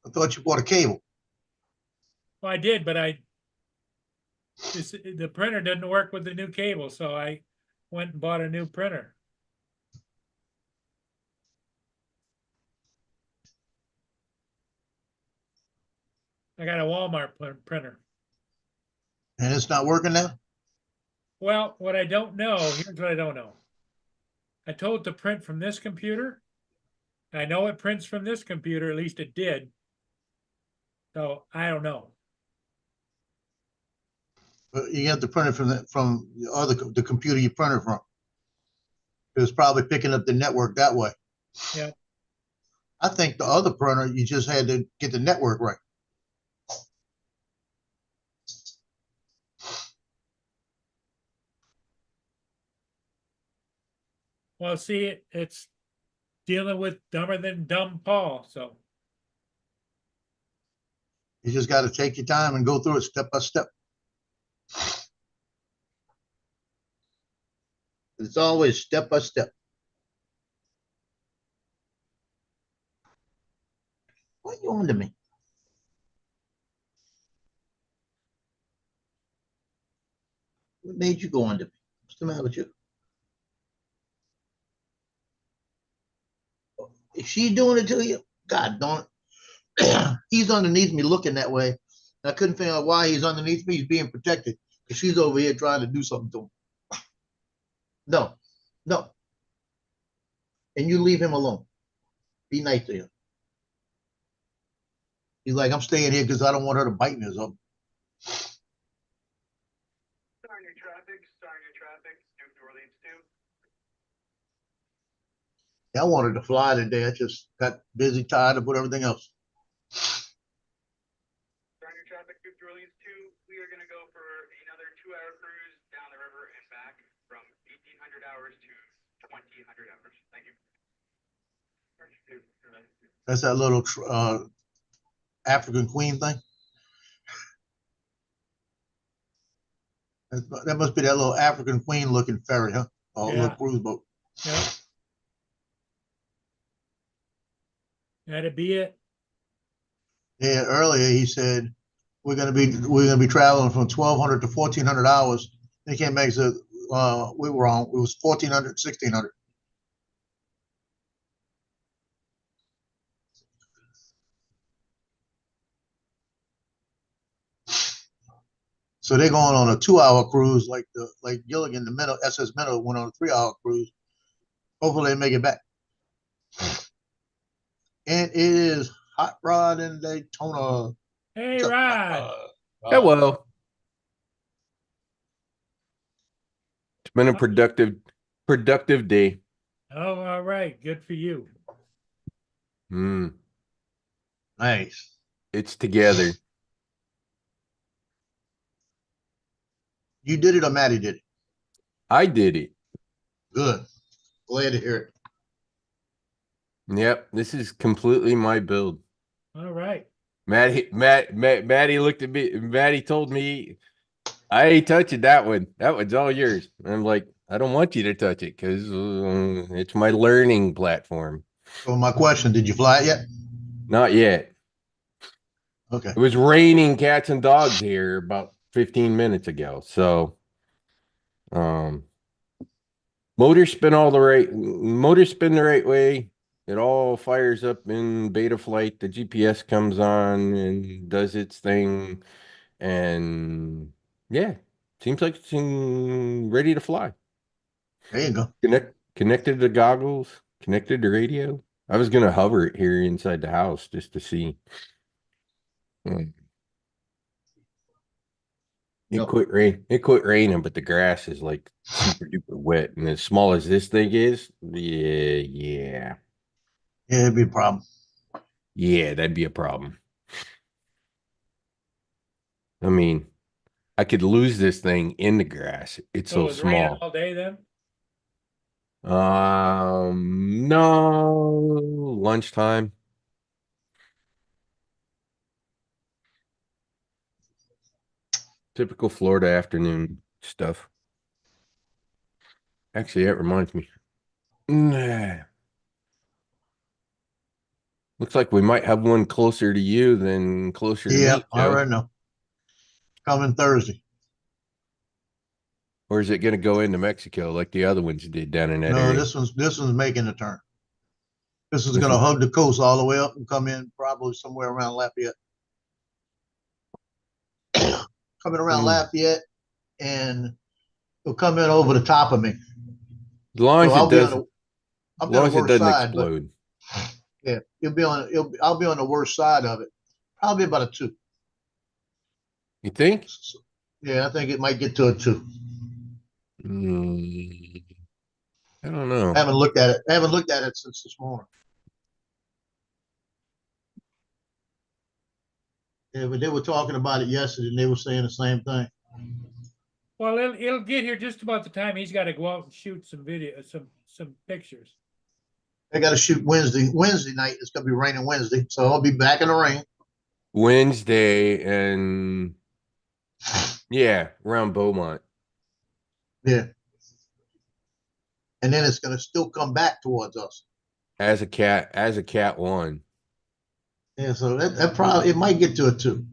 I thought you bought a cable. Well, I did, but the printer didn't work with the new cable, so I went and bought a new printer. I got a Walmart printer. And it's not working now? Well, what I don't know, here's what I don't know. I told it to print from this computer. I know it prints from this computer, at least it did. So I don't know. But you have to print it from the computer you printed from. It was probably picking up the network that way. Yeah. I think the other printer, you just had to get the network right. Well, see, it's dealing with dumber than dumb Paul, so. You just got to take your time and go through it step by step. It's always step by step. What are you on to me? What made you go on to me? What's the matter with you? Is she doing it to you? God darn it. He's underneath me looking that way. I couldn't figure out why he's underneath me. He's being protected because she's over here trying to do something to him. No. And you leave him alone. Be nice to him. He's like, I'm staying here because I don't want her to bite me or something. Starting your traffic, Duke to Orleans 2. Yeah, I wanted to fly today. I just got busy, tired of everything else. Starting your traffic, Duke to Orleans 2. We are going to go for another 2-hour cruise down the river and back from 1,800 hours to 2,000 hours. Thank you. That's that little African Queen thing. That must be that little African Queen looking ferry, huh? Or Yeah. little cruise boat. Yeah. That'd be it. Yeah, earlier he said we're gonna be traveling from 1,200 to 1,400 hours. He came back and said we were wrong. It was 1,400, 1,600. So they're going on a 2-hour cruise, like Gilligan, the Minnow, SS Minnow went on a 3-hour cruise. Hopefully they make it back. And it is Hot Rod in Daytona. Hey, Rod. Hello. It's been a productive day. Oh, all right. Good for you. Nice. It's together. You did it or Maddie did it? I did it. Good. Glad to hear it. Yep, this is completely my build. All right. Maddie looked at me. Maddie told me, I ain't touching that one. That one's all yours. And I'm like, I don't want you to touch it because it's my learning platform. So my question, did you fly it yet? Not yet. Okay. It was raining cats and dogs here about 15 minutes ago. So, motor spin the right way. It all fires up in beta flight. The GPS comes on and does its thing. And yeah, seems like it's ready to fly. There you go. Connected to goggles, connected to radio. I was gonna hover it here inside the house just to see. It Yep. It quit raining, but the grass is like super duper wet. And as small as this thing is, yeah. Yeah, it'd be a problem. Yeah, that'd be a problem. I mean, I could lose this thing in the grass. It's So so it was raining small. all day then? No, lunchtime. Typical Florida afternoon stuff. Actually, that reminds me. Nah. Looks like we might have one closer to you than closer to Yeah, me, I Joe. already know. Coming Thursday. Or is it going to go into Mexico like the other ones did down in that No, area? this one's making a turn. This is This gonna one- hug the coast all the way up and come in probably somewhere around Lafayette. Coming around Lafayette, and it'll come in over the top of me. As long So as I'll it be on doesn't, I'll as be on long the as it worst doesn't side, but explode. yeah, I'll be on the worst side of it. Probably about a 2. You think? Yeah, I think it might get to a 2. I don't know. I haven't looked at it. I haven't looked at it since this morning. Yeah, but they were talking about it yesterday, and they were saying the same thing. Well, it'll get here just about the time he's got to go out and shoot some video, some pictures. I got to shoot Wednesday. Wednesday night. It's gonna be raining Wednesday, so I'll be back in the rain. Wednesday and yeah, around Beaumont. Yeah, and then it's gonna still come back towards us. As a cat 1. Yeah, so that probably it might get to a 2.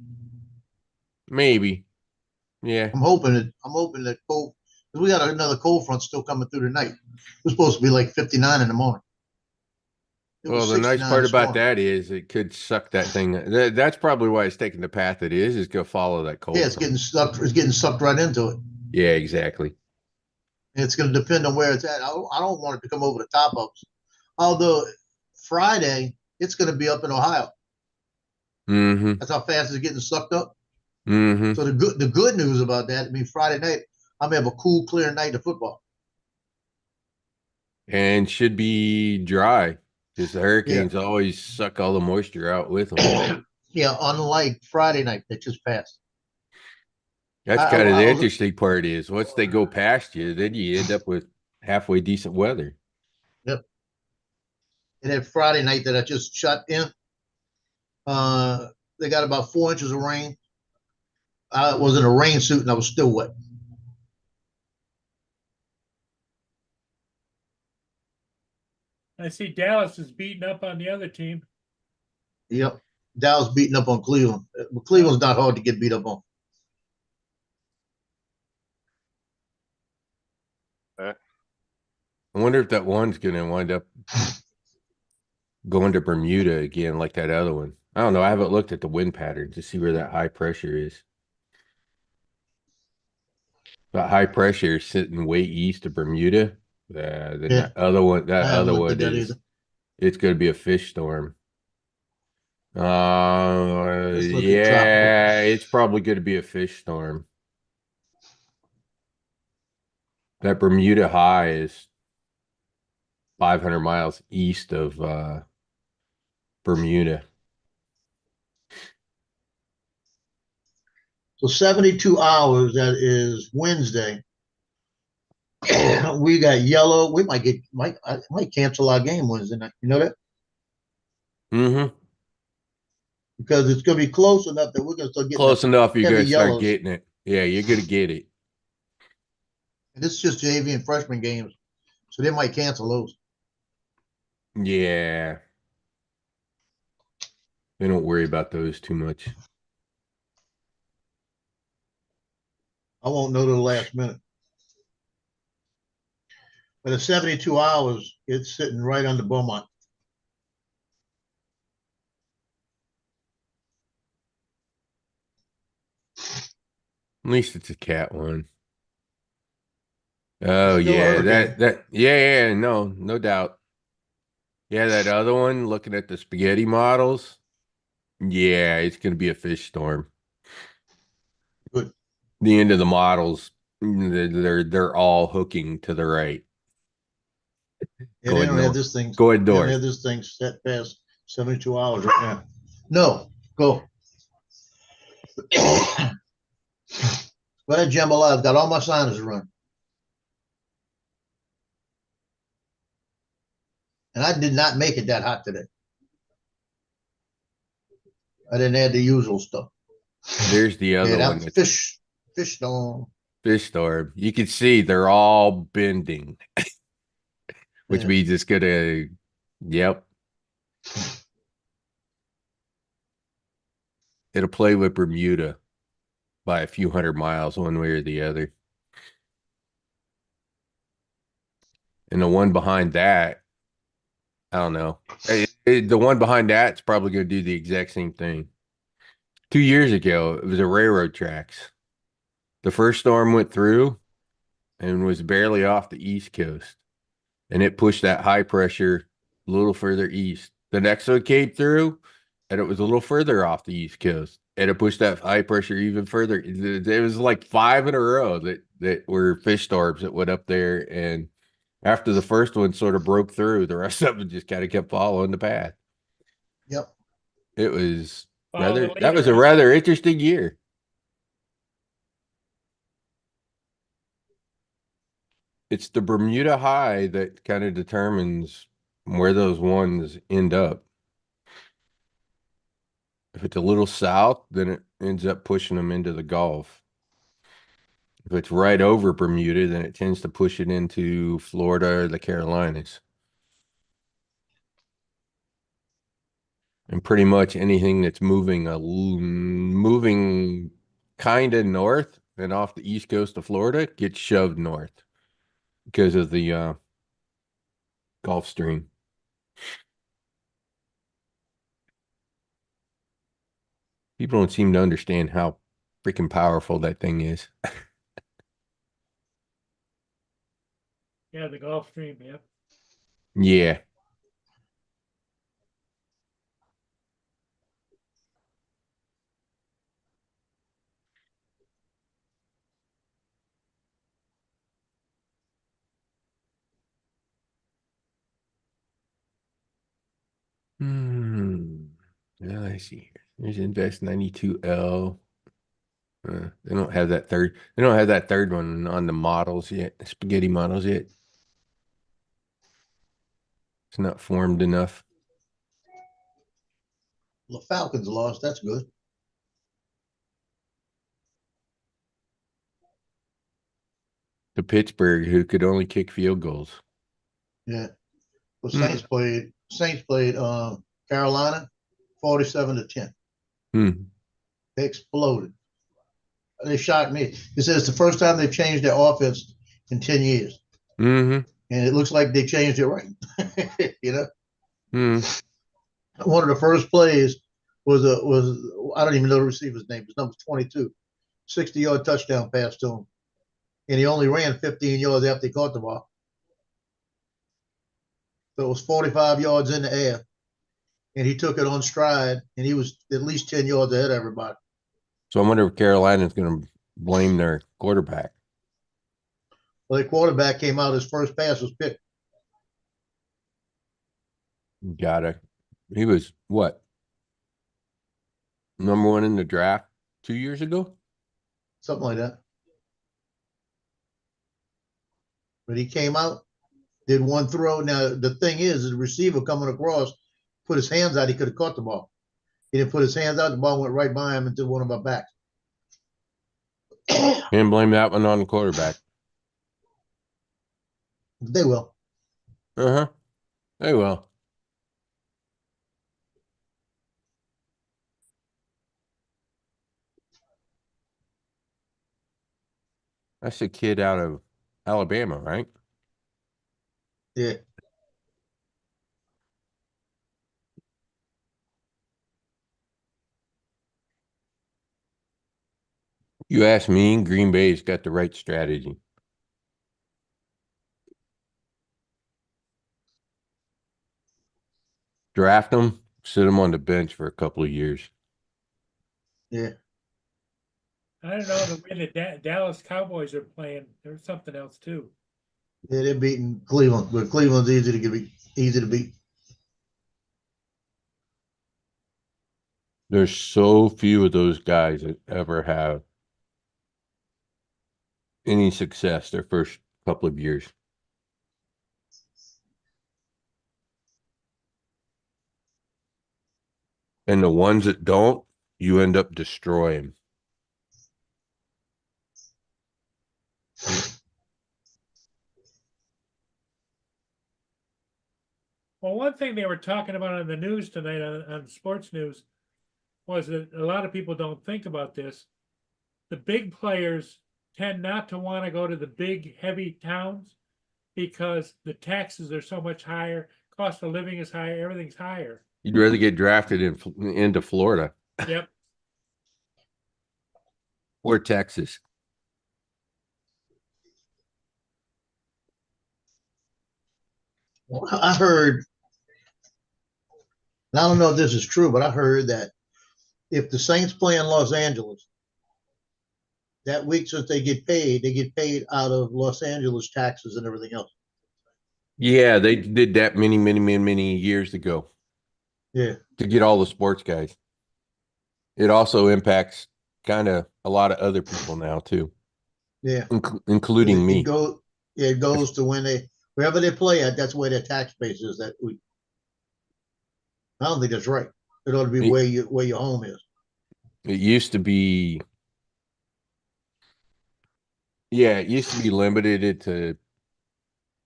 Maybe. Yeah. I'm hoping that cold. Because we got another cold front still coming through tonight. It's supposed to be like 59 in the morning. It was Well, the nice 69 part this about morning. that is it could suck that thing. That's probably why it's taking the path it is go follow that cold. Yeah, it's getting sucked right into it. Yeah, exactly. And it's going to depend on where it's at. I don't want it to come over the top of us. Although Friday it's going to be up in Ohio. Mm-hmm. That's how fast it's getting sucked up. Mm-hmm. So the good news about that, I mean, Friday night I'm gonna have a cool, clear night of football. And should be dry because the hurricanes always suck all the moisture out with them. Yeah, unlike Friday night that just passed. That's kind of the interesting part is once they go past you, then you end up with halfway decent weather. Yep. And then Friday night that I just shut in, they got about 4 inches of rain. I was in a rain suit and I was still wet. I see Dallas is beating up on the other team. Yep. Dallas beating up on Cleveland. But Cleveland's not hard to get beat up on. I wonder if that one's going to wind up going to Bermuda again like that other one. I don't know. I haven't looked at the wind pattern to see where that high pressure is. That high pressure is sitting way east of Bermuda. That other one is it's going to be a fish storm. Yeah, it's probably going to be a fish storm. That Bermuda high is 500 miles east of Bermuda. So 72 hours, that is Wednesday. We got yellow. We might cancel our game Wednesday night. You know that? Mm-hmm. Because it's gonna be close enough that we're gonna start getting Close enough, you're heavy gonna start yellows. getting it. Yeah, you're gonna get it. And this is just JV and freshman games. So they might cancel those. Yeah. They don't worry about those too much. I won't know to the last minute. But at 72 hours, it's sitting right under Beaumont. At least it's a cat one. Oh Still a yeah, hurricane. yeah, no doubt. Yeah, that other one, looking at the spaghetti models. Yeah, it's gonna be a fish storm. Good. The end of the models, they're all hooking to the right. Yeah, Go they ahead don't have north. this thing. Go ahead They don't north. have this thing set past 72 hours right now. No, go. But at Jambalaya, I've got all my signers run. And I did not make it that hot today. I didn't add the usual stuff. There's the other Yeah, one. that That's fish storm. fish storm. You can see they're all bending, which Yeah. means it's gonna. Yep. It'll play with Bermuda by a few hundred miles, one way or the other. And the one behind that, I don't know. The one behind that's probably going to do the exact same thing. 2 years ago, it was a railroad tracks. The first storm went through and was barely off the East Coast. And it pushed that high pressure a little further east. The next one came through and it was a little further off the East Coast. And it pushed that high pressure even further. It was like 5 in a row that were fish storms that went up there. And after the first one sort of broke through, the rest of them just kind of kept following the path. Yep. It was Follow the that was a leader, huh? rather interesting year. It's the Bermuda High that kind of determines where those ones end up. If it's a little south, then it ends up pushing them into the Gulf. If it's right over Bermuda, then it tends to push it into Florida or the Carolinas. And pretty much anything that's moving kind of north and off the east coast of Florida gets shoved north because of the Gulf Stream. People don't seem to understand how freaking powerful that thing is. Yeah, the Gulf Stream, yep. Yeah. I see here. There's Invest 92L. They don't have that third. They don't have that third one on the models yet. The spaghetti models yet. It's not formed enough. The Falcons lost. That's good. To Pittsburgh, who could only kick field goals. Yeah. Well, Saints played Carolina 47-10. They exploded. They shocked me. It says it's the first time they've changed their offense in 10 years. And it looks like they changed it right. You know? One of the first plays was I don't even know the receiver's name. His number's 22. 60-yard touchdown pass to him. And he only ran 15 yards after he caught the ball. So it was 45 yards in the air. And he took it on stride, and he was at least 10 yards ahead of everybody. So I wonder if Carolina's going to blame their quarterback. Well, the quarterback came out, his first pass was picked. Got it. He was what? #1 in the draft 2 years ago? something like that. But he came out, did one throw. Now the thing is the receiver coming across, put his hands out. He could have caught the ball. He didn't put his hands out. The ball went right by him into one of our backs. Can't blame that one on the quarterback. They will. Uh-huh. They will. That's a kid out of Alabama, right? Yeah. You ask me, Green Bay's got the right strategy. Draft them, sit them on the bench for a couple of years. Yeah. I don't know, the way the Dallas Cowboys are playing, there's something else too. Yeah, they're beating Cleveland, but Cleveland's easy to beat. There's so few of those guys that ever have any success their first couple of years. And the ones that don't, you end up destroying. Well, one thing they were talking about on the news tonight on sports news was that a lot of people don't think about this. The big players tend not to want to go to the big, heavy towns because the taxes are so much higher, cost of living is higher, everything's higher. You'd rather get drafted into Florida Yep. or Texas. Well, I heard, and I don't know if this is true, but I heard that if the Saints play in Los Angeles, that week since they get paid out of Los Angeles taxes and everything else. Yeah, they did that many years ago. Yeah. To get all the sports guys. It also impacts kind of a lot of other people now too. Yeah. Including me. It goes to wherever they play at, that's where their tax base is that week. I don't think that's right. It ought to be where your home is. It used to be, yeah, it used to be limited to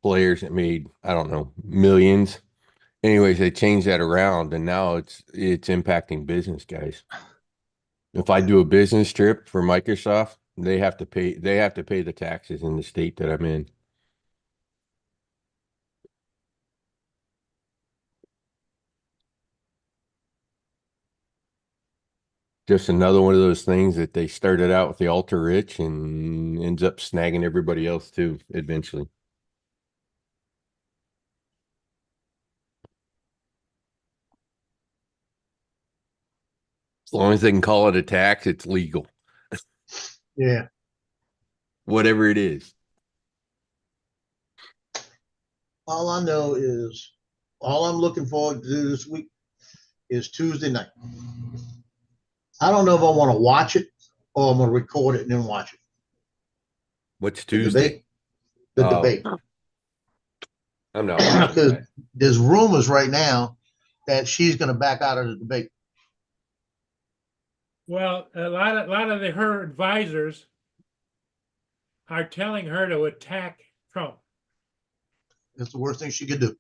players that made, I don't know, millions. Anyways, they changed that around and now it's impacting business guys. If I do a business trip for Microsoft, they have to pay the taxes in the state that I'm in. Just another one of those things that they started out with the ultra rich and ends up snagging everybody else too eventually. As long as they can call it a tax, it's legal. Yeah. Whatever it is. All I know is all I'm looking forward to do this week is Tuesday night. I don't know if I want to watch it or I'm going to record it and then watch it. What's Tuesday? The debate. I'm not. Because there's rumors right now that she's going to back out of the debate. Well, a lot of her advisors are telling her to attack Trump. That's the worst thing she could do.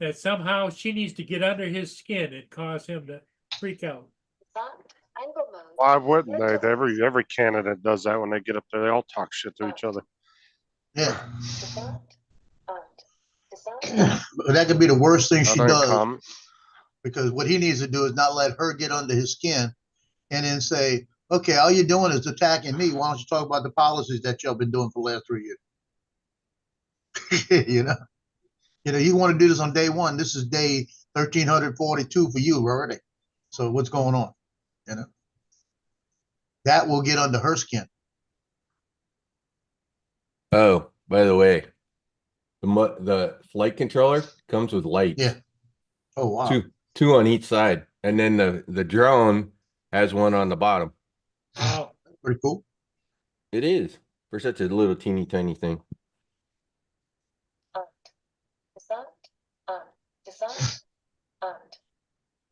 That somehow she needs to get under his skin and cause him to freak out. Why wouldn't they? Every candidate does that when they get up there. They all talk shit to each other. Yeah. But that could be the worst thing she does. Because what he needs to do is not let her get under his skin and then say, okay, all you're doing is attacking me. Why don't you talk about the policies that y'all been doing for the last 3 years? You know, you want to do this on day one. This is day 1342 for you already. So what's going on? You know, that will get under her skin. Oh, by the way, the flight controller comes with lights. Yeah. Oh wow. Two on each side, and then the drone Has one on the bottom. Wow. Pretty cool. It is for such a little teeny tiny thing.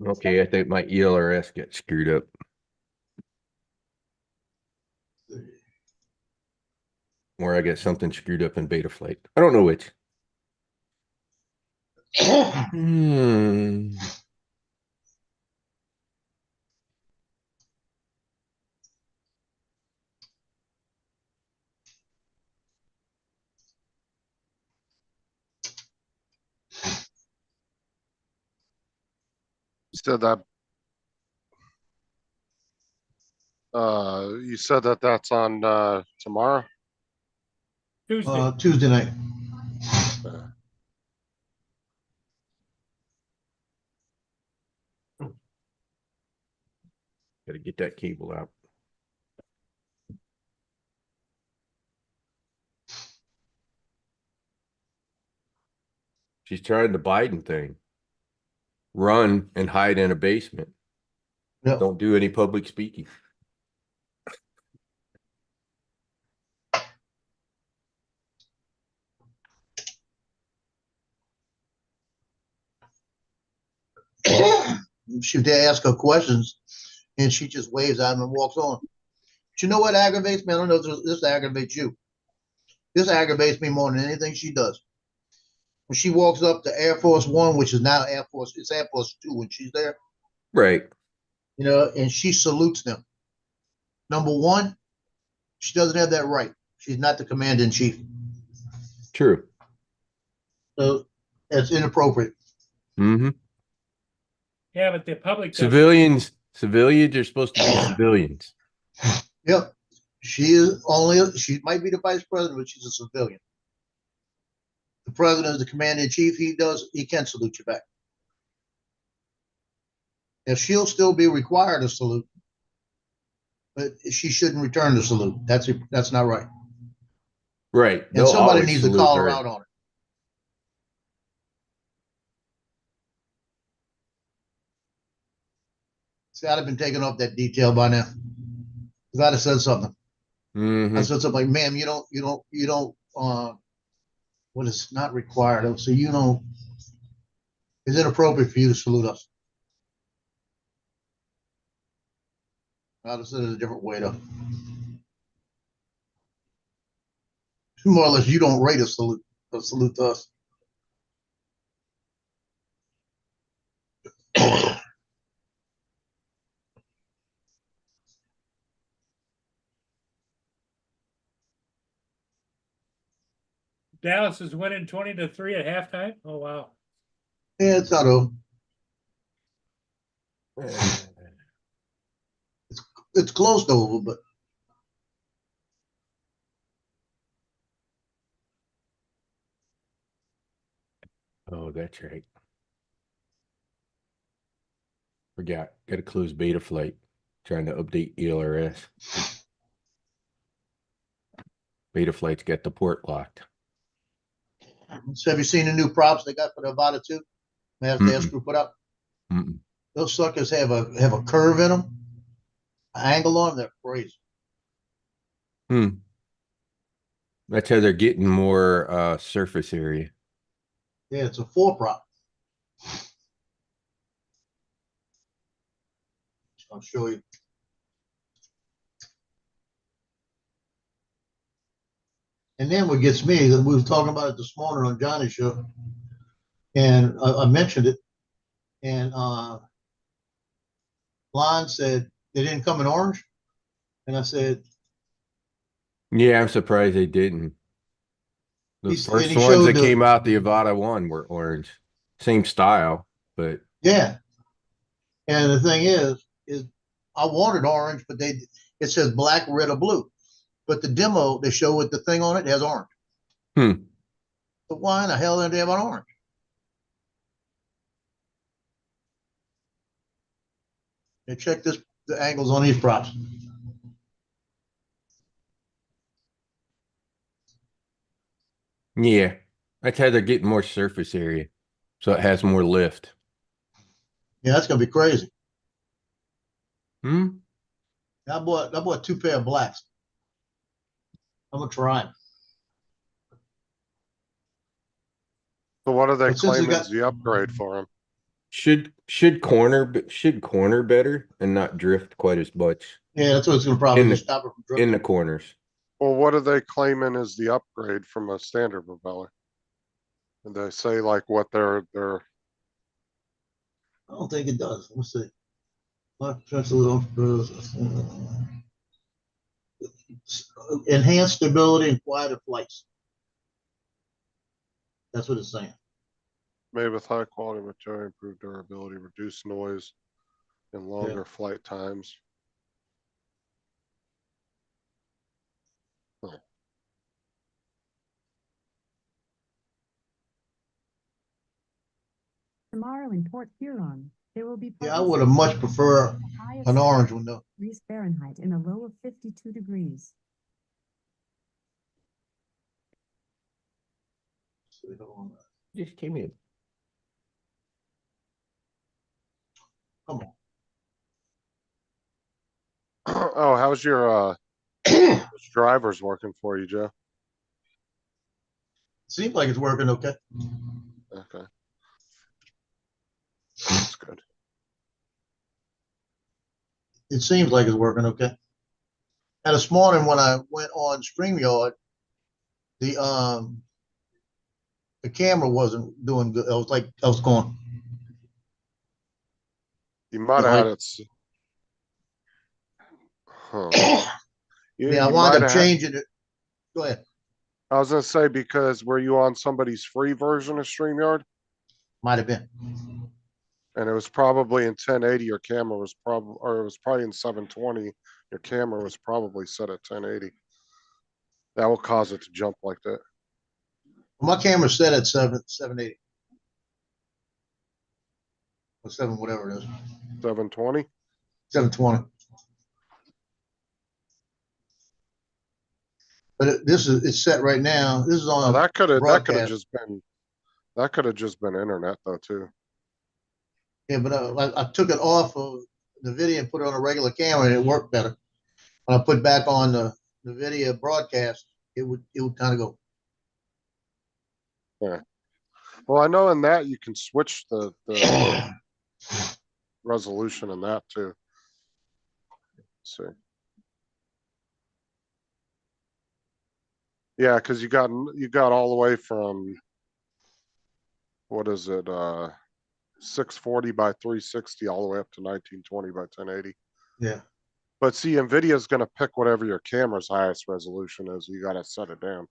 Okay, I think my ELRS got screwed up. Or I got something screwed up in Betaflight. I don't know which. Said that. You said that that's on, tomorrow? Tuesday. Tuesday night. Gotta get that cable out. She's trying the Biden thing. Run and hide in a basement. Yep. Don't do any public speaking. They ask her questions and she just waves at him and walks on. But you know what aggravates me? I don't know if this aggravates you. This aggravates me more than anything she does. When she walks up to Air Force One, which is now Air Force, it's Air Force Two when she's there, Right. you know, and she salutes them. Number one, she doesn't have that right. She's not the commander in chief. True. So it's inappropriate. Mm-hmm. Yeah, but the public. doesn't- Civilians are supposed to be civilians. Yep. She might be the vice president, but she's a civilian. The president is the commander in chief. He can salute you back. If she'll still be required to salute, but she shouldn't return the salute. That's not right. Right. And They'll somebody always needs to salute call her her. out on it. See, I'd have been taken off that detail by now. Because I'd have said something. Mhm. I said something like, ma'am, what is not required. So it's inappropriate for you to salute us. I'd have said it a different way though. More or less, you don't rate a salute to us. Dallas is winning 20-3 at halftime. Oh wow. Yeah, it's not over. It's close to over, but Oh, that's right. Forgot. Got to close Betaflight. Trying to update ELRS. Betaflight's got the port locked. so have you seen the new props they got for the Avata 2? They screw put up. Mm-mm. Those suckers have a curve in them, an angle on them. They're crazy. That's how they're getting more surface area. Yeah, it's a 4 prop. I'll show you. And then what gets me, we were talking about it this morning on Johnny's show, and I mentioned it, and Lon said they didn't come in orange, and I said, Yeah, I'm surprised they didn't. The He's- first and he ones showed that the- came out, the Avata 1 were orange. Same style, but yeah. And the thing is I wanted orange, but it says black, red, or blue. But the demo they show with the thing on it has orange. But why in the hell did they have an orange? And check the angles on these props. yeah, that's how they're getting more surface area. So it has more lift. Yeah, that's gonna be crazy. Hmm? I bought 2 pair of blacks. I'm gonna try 'em. So what are they But since they claiming got- is the upgrade for him? Should corner better and not drift quite as much Yeah, that's what it's gonna probably In the- do, stop it from in drifting. the corners. Well, what are they claiming is the upgrade from a standard propeller? And they say like what their I don't think it does. Let's see. Enhanced stability and quieter flights. That's what it's saying. made with high quality material, improved durability, reduced noise, and longer flight times. Huh. Tomorrow in Port Huron, there will be. Yeah, I would have much preferred high of an 7 orange one though. degrees Fahrenheit and a low of 52 degrees. Just came in. Come on. Oh, how's your drivers working for you, Joe? Seems like it's working okay. Okay. That's good. It seems like it's working okay. And this morning when I went on StreamYard, the camera wasn't doing good. I was going. You might Yeah, have had like- it. Huh. Yeah, I you wound might up have had- changing it. Go ahead. I was gonna say, because were you on somebody's free version of StreamYard? Might have been. And it was probably in 1080, your camera was probably, or it was probably in 720, your camera was probably set at 1080. That will cause it to jump like that. My camera's set at 780. Or 7, whatever it is. 720? 720. But it's set right now. This is Oh, on that could have broadcast. just been internet though too. Yeah, but I took it off of the video and put it on a regular camera and it worked better. When I put back on the video broadcast, it would kind of go. Well, I know in that you can switch the resolution in that too. Let's see. Yeah, because you got all the way from what is it, 640 by 360 all the way up to 1920 by 1080. Yeah. But see, NVIDIA's going to pick whatever your camera's highest resolution is. You got to set it down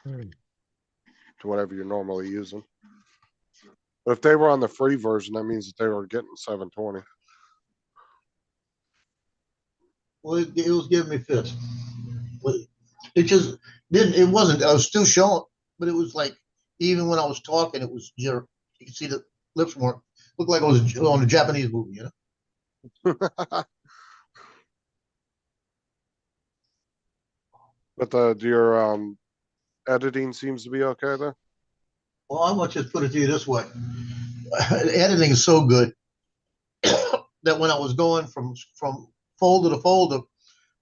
to whatever you're normally using. But if they were on the free version, that means that they were getting 720. Well, it was giving me fits. But it just didn't. It wasn't. I was still showing, but it was like even when I was talking, it was you could see the lips weren't looked like I was on a Japanese movie, you know. But your editing seems to be okay though. Well, I'm gonna just put it to you this way: the editing is so good that when I was going from folder to folder,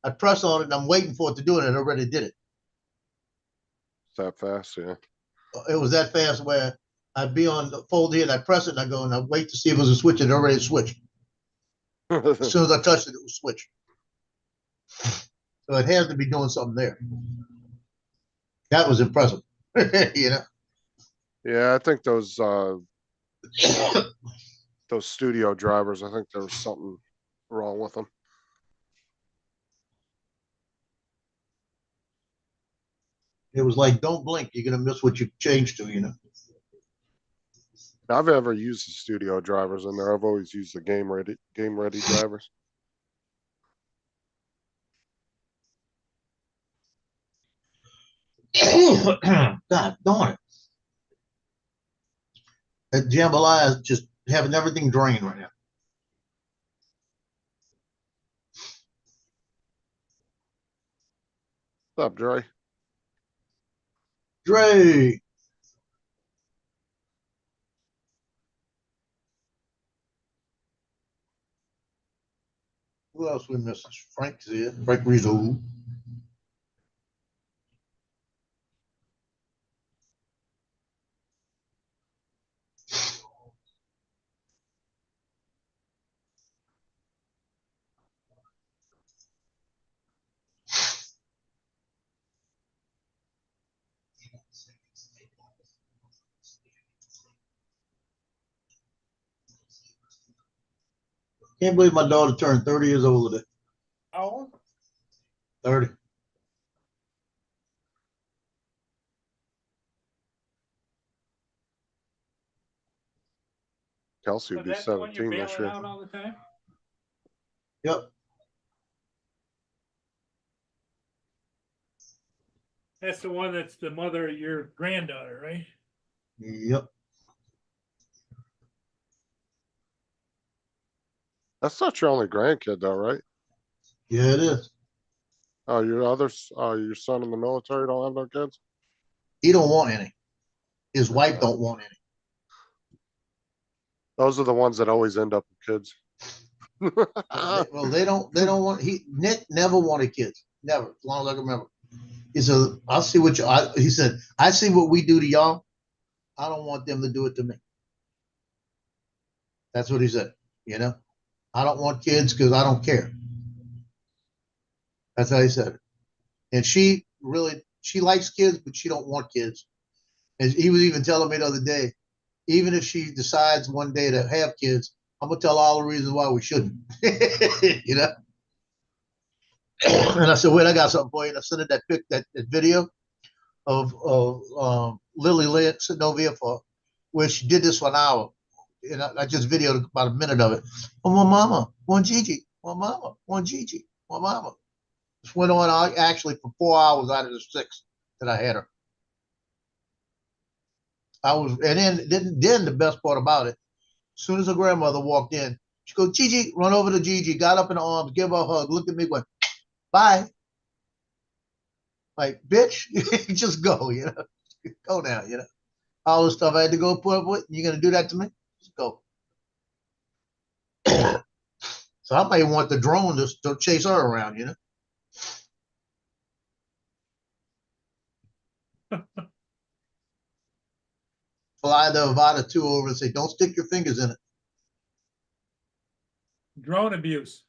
I press on it and I'm waiting for it to do it, and it already did it. It's that fast, yeah. It was that fast where I'd be on the folder here and I press it and I go and I wait to see if it was a switch, and it already switched. As soon as I touched it, it was switched. So it has to be doing something there. That was impressive. You know. Yeah, I think those studio drivers, I think there was something wrong with them. It was like, don't blink, you're gonna miss what you changed to, you know. I've ever used the studio drivers in there. I've always used the game ready drivers. God darn it. That jambalaya is just having everything drained right now. What's up, Dre? Dre. Who else we missing? Frank's here. Frank Rizzo. Can't believe my daughter turned 30 years old today. How old? 30. Kelsey So would be that's the one you're 17 this bailing year. out all the time? Yep. That's the one that's the mother of your granddaughter, right? Yep. That's not your only grandkid though, right? Yeah, it is. Oh, your son in the military don't have no kids? He don't want any. His wife don't want any. Those are the ones that always end up with kids. Well, they don't want, Nick never wanted kids. Never, as long as I can remember. He said, I'll see what he said, I see what we do to y'all. I don't want them to do it to me. That's what he said, you know? I don't want kids because I don't care. That's how he said it. And she likes kids, but she don't want kids. And he was even telling me the other day, even if she decides one day to have kids, I'm gonna tell all the reasons why we shouldn't. You know? And I said, wait, I got something for you. And I sent her that video of Lily Lynn sitting over here where she did this for an hour. And I just videoed about a minute of it. Oh, my mama, one Gigi, my mama, one Gigi, my mama. This went on actually for 4 hours out of the 6 that I had her. And then the best part about it, as soon as her grandmother walked in, she goes, Gigi, run over to Gigi, got up in her arms, give her a hug, looked at me, went, bye. Like, bitch, just go, you know, go now, you know. All the stuff I had to go put up with, you're going to do that to me? Just go. So I may want the drone to chase her around, you know. Fly the Avata 2 over and say, don't stick your fingers in it. Drone abuse.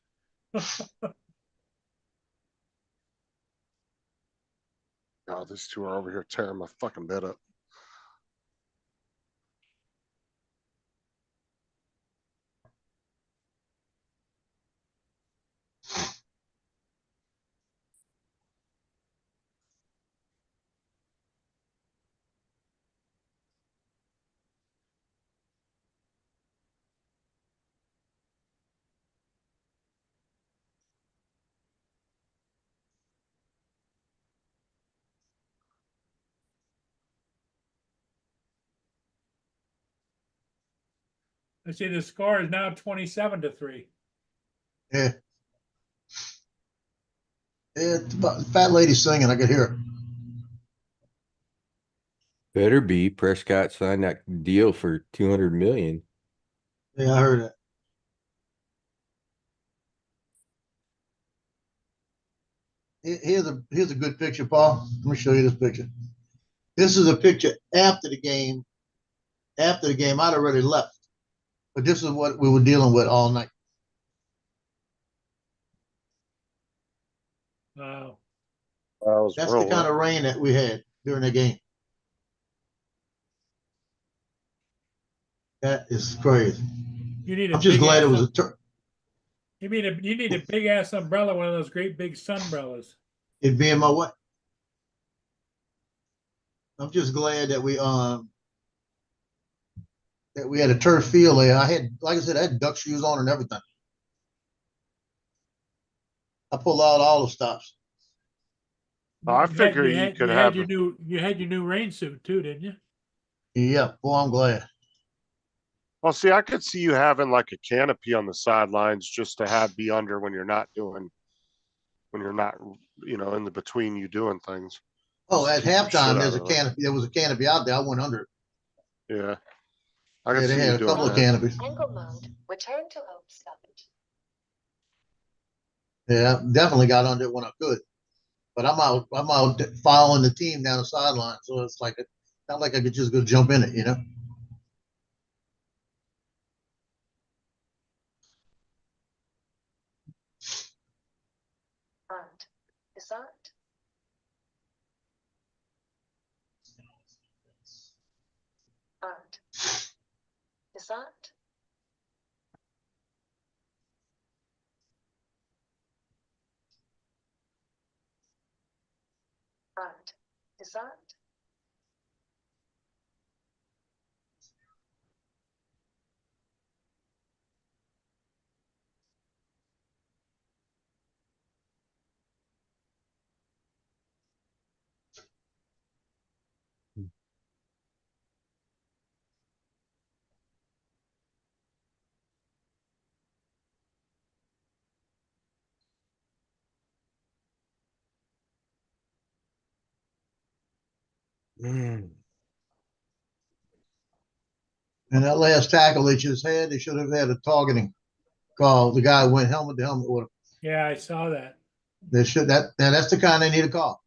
God, these two are over here tearing my fucking bed up. I see the score is now 27-3. Yeah. Yeah, the fat lady singing, I could hear her. Better be. Prescott signed that deal for 200 million. Yeah, I heard that. Here's a good picture, Paul. Let me show you this picture. This is a picture after the game. After the game, I'd already left. But this is what we were dealing with all night. Wow. That's the kind of rain that we had during the game. That is crazy. You need I'm just glad it was a turn. You need a big ass umbrella, one of those great big sunbrellas. It being my way. I'm just glad that we had a turf field there. Like I said, I had duck shoes on and everything. I pulled out all the stops. I figure you could have you had your new rain suit too, didn't you? Yeah, boy, I'm glad. Well, see, I could see you having like a canopy on the sidelines just to be under when you're not, you know, in the between you doing things. Oh, at halftime, there's a canopy. There was a canopy out there. I went under it. Yeah. I can Yeah, they see had you a doing couple of that. canopies. Angle mode. Return to home stop. Yeah, definitely got under it when I could. But I'm out following the team down the sideline. So it's like, not like I could just go jump in it, you know? Front. Descent. Front. Descent. Front. Descent. Mm. And that last tackle they just had, they should have had a targeting call. The guy went helmet to helmet with him. Yeah, I saw that. They should that's the kind they need to call.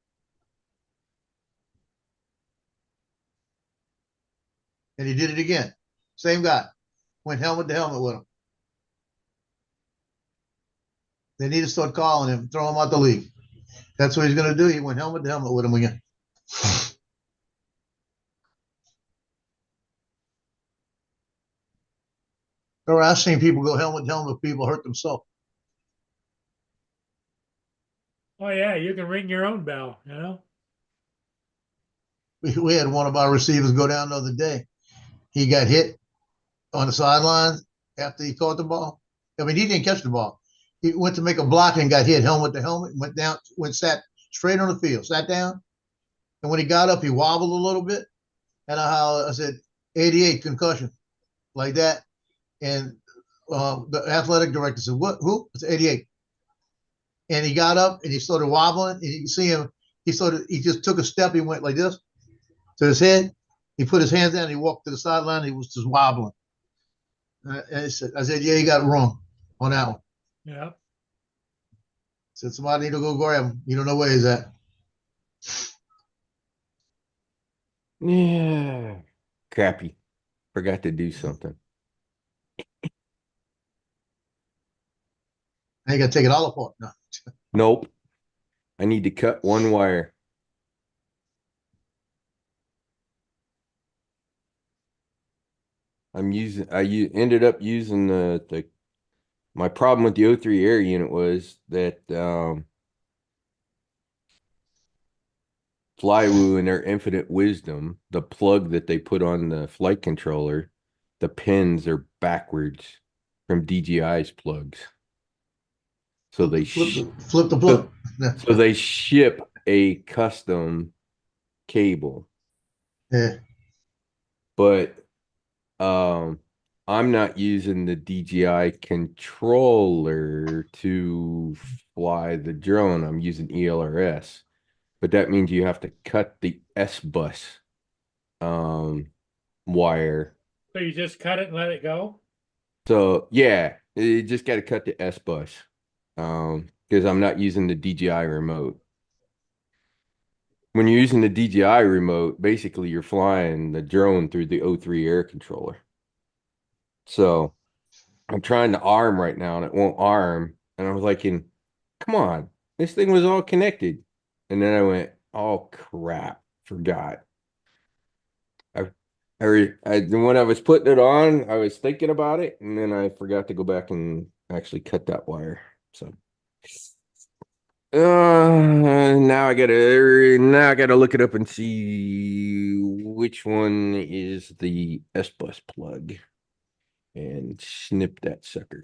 And he did it again. Same guy. Went helmet to helmet with him. They need to start calling him, throw him out the league. That's what he's gonna do. He went helmet to helmet with him again. Or I've seen people go helmet to helmet with people hurt themselves. Oh yeah, you can ring your own bell, you know? We had one of our receivers go down the other day. He got hit on the sideline after he caught the ball. I mean, he didn't catch the ball. He went to make a block and got hit helmet to helmet, went down, sat straight on the field, sat down. And when he got up, he wobbled a little bit. And I said, 88 concussion, like that. And the athletic director said, "What? Who?" It's 88. And he got up and he started wobbling. And you can see him. He just took a step. He went like this to his head. He put his hands down. And he walked to the sideline. He was just wobbling. And I said, "Yeah, you got it wrong on that one." Yeah. Said, "Somebody need to go grab him. You don't know where he's at." Yeah. Crappy. Forgot to do something. Now you got to take it all apart. No. Nope. I need to cut one wire. I ended up using my problem with the O3 air unit was that Flywoo in their infinite wisdom, the plug that they put on the flight controller, the pins are backwards from DJI's plugs. So they flip the plug. So they ship a custom cable. Yeah. But I'm not using the DJI controller to fly the drone. I'm using ELRS. But that means you have to cut the S-bus wire. So you just cut it and let it go? So yeah, you just got to cut the S-bus because I'm not using the DJI remote. When you're using the DJI remote, basically you're flying the drone through the O3 air controller. So I'm trying to arm right now and it won't arm. And I was like, come on, this thing was all connected. And then I went, oh crap, forgot. When I was putting it on, I was thinking about it, and then I forgot to go back and actually cut that wire. So now I gotta look it up and see which one is the S-bus plug and snip that sucker.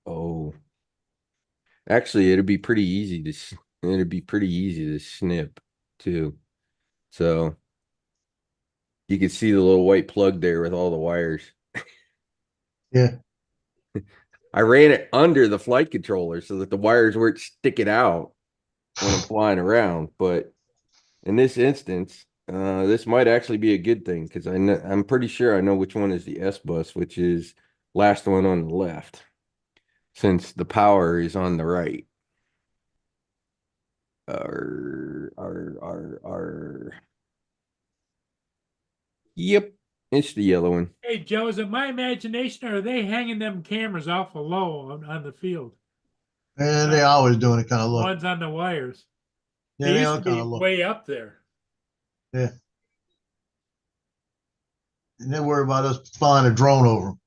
Oh, actually, it'd be pretty easy to snip too. So you can see the little white plug there with all the wires. Yeah. I ran it under the flight controller so that the wires weren't sticking out when I'm flying around. But in this instance, This might actually be a good thing because I'm pretty sure I know which one is the S bus, which is last one on the left, since the power is on the right. Yep, it's the yellow one. Hey, Joe, is it my imagination or are they hanging them cameras awful low on the field? And they always doing it kind of look. Ones on the wires. Yeah, They they used are to be kind of look. way up there. Yeah. And they worry about us flying a drone over them.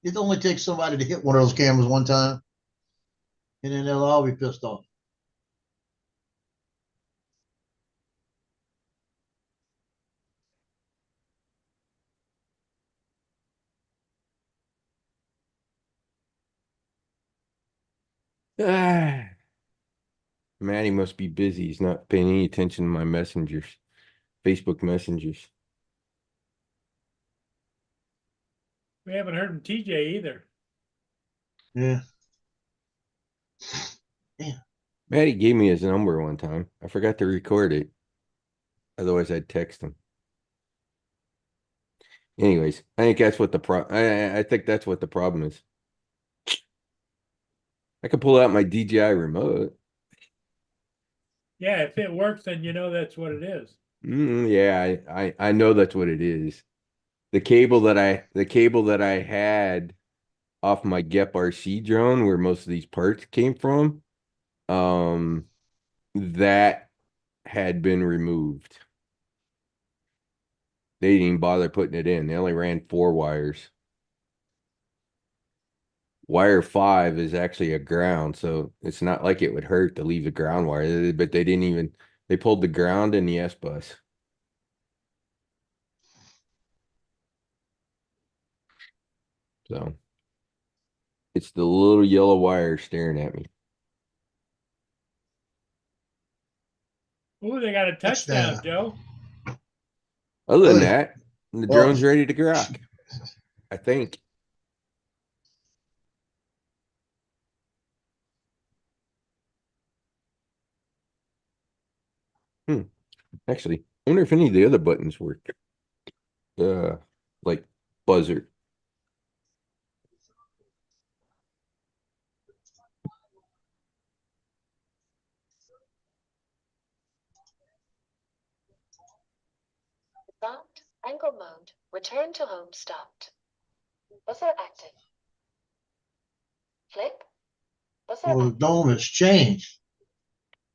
It only takes somebody to hit one of those cameras one time, and then they'll all be pissed off. Ah. Matty must be busy. He's not paying any attention to my messengers, Facebook messengers. We haven't heard from TJ either. Yeah. Matty gave me his number one time. I forgot to record it. Otherwise, I'd text him. Anyways, I think that's what I think that's what the problem is. I could pull out my DJI remote. Yeah, if it works, then you know that's what it is. Yeah, I know that's what it is. The cable that I had off my Gep RC drone, where most of these parts came from, that had been removed. They didn't even bother putting it in. They only ran 4 wires. Wire 5 is actually a ground, so it's not like it would hurt to leave the ground wire, but they didn't even, they pulled the ground and the S bus. So it's the little yellow wire staring at me. Oh, they got a touchdown, Joe. Other than that, the drone's ready to rock, I think. Actually, I wonder if any of the other buttons work. Like buzzer. Stopped. Angle mode. Return to home stopped. Buzzer active. Flip. Buzzer Well, the active. dome has changed.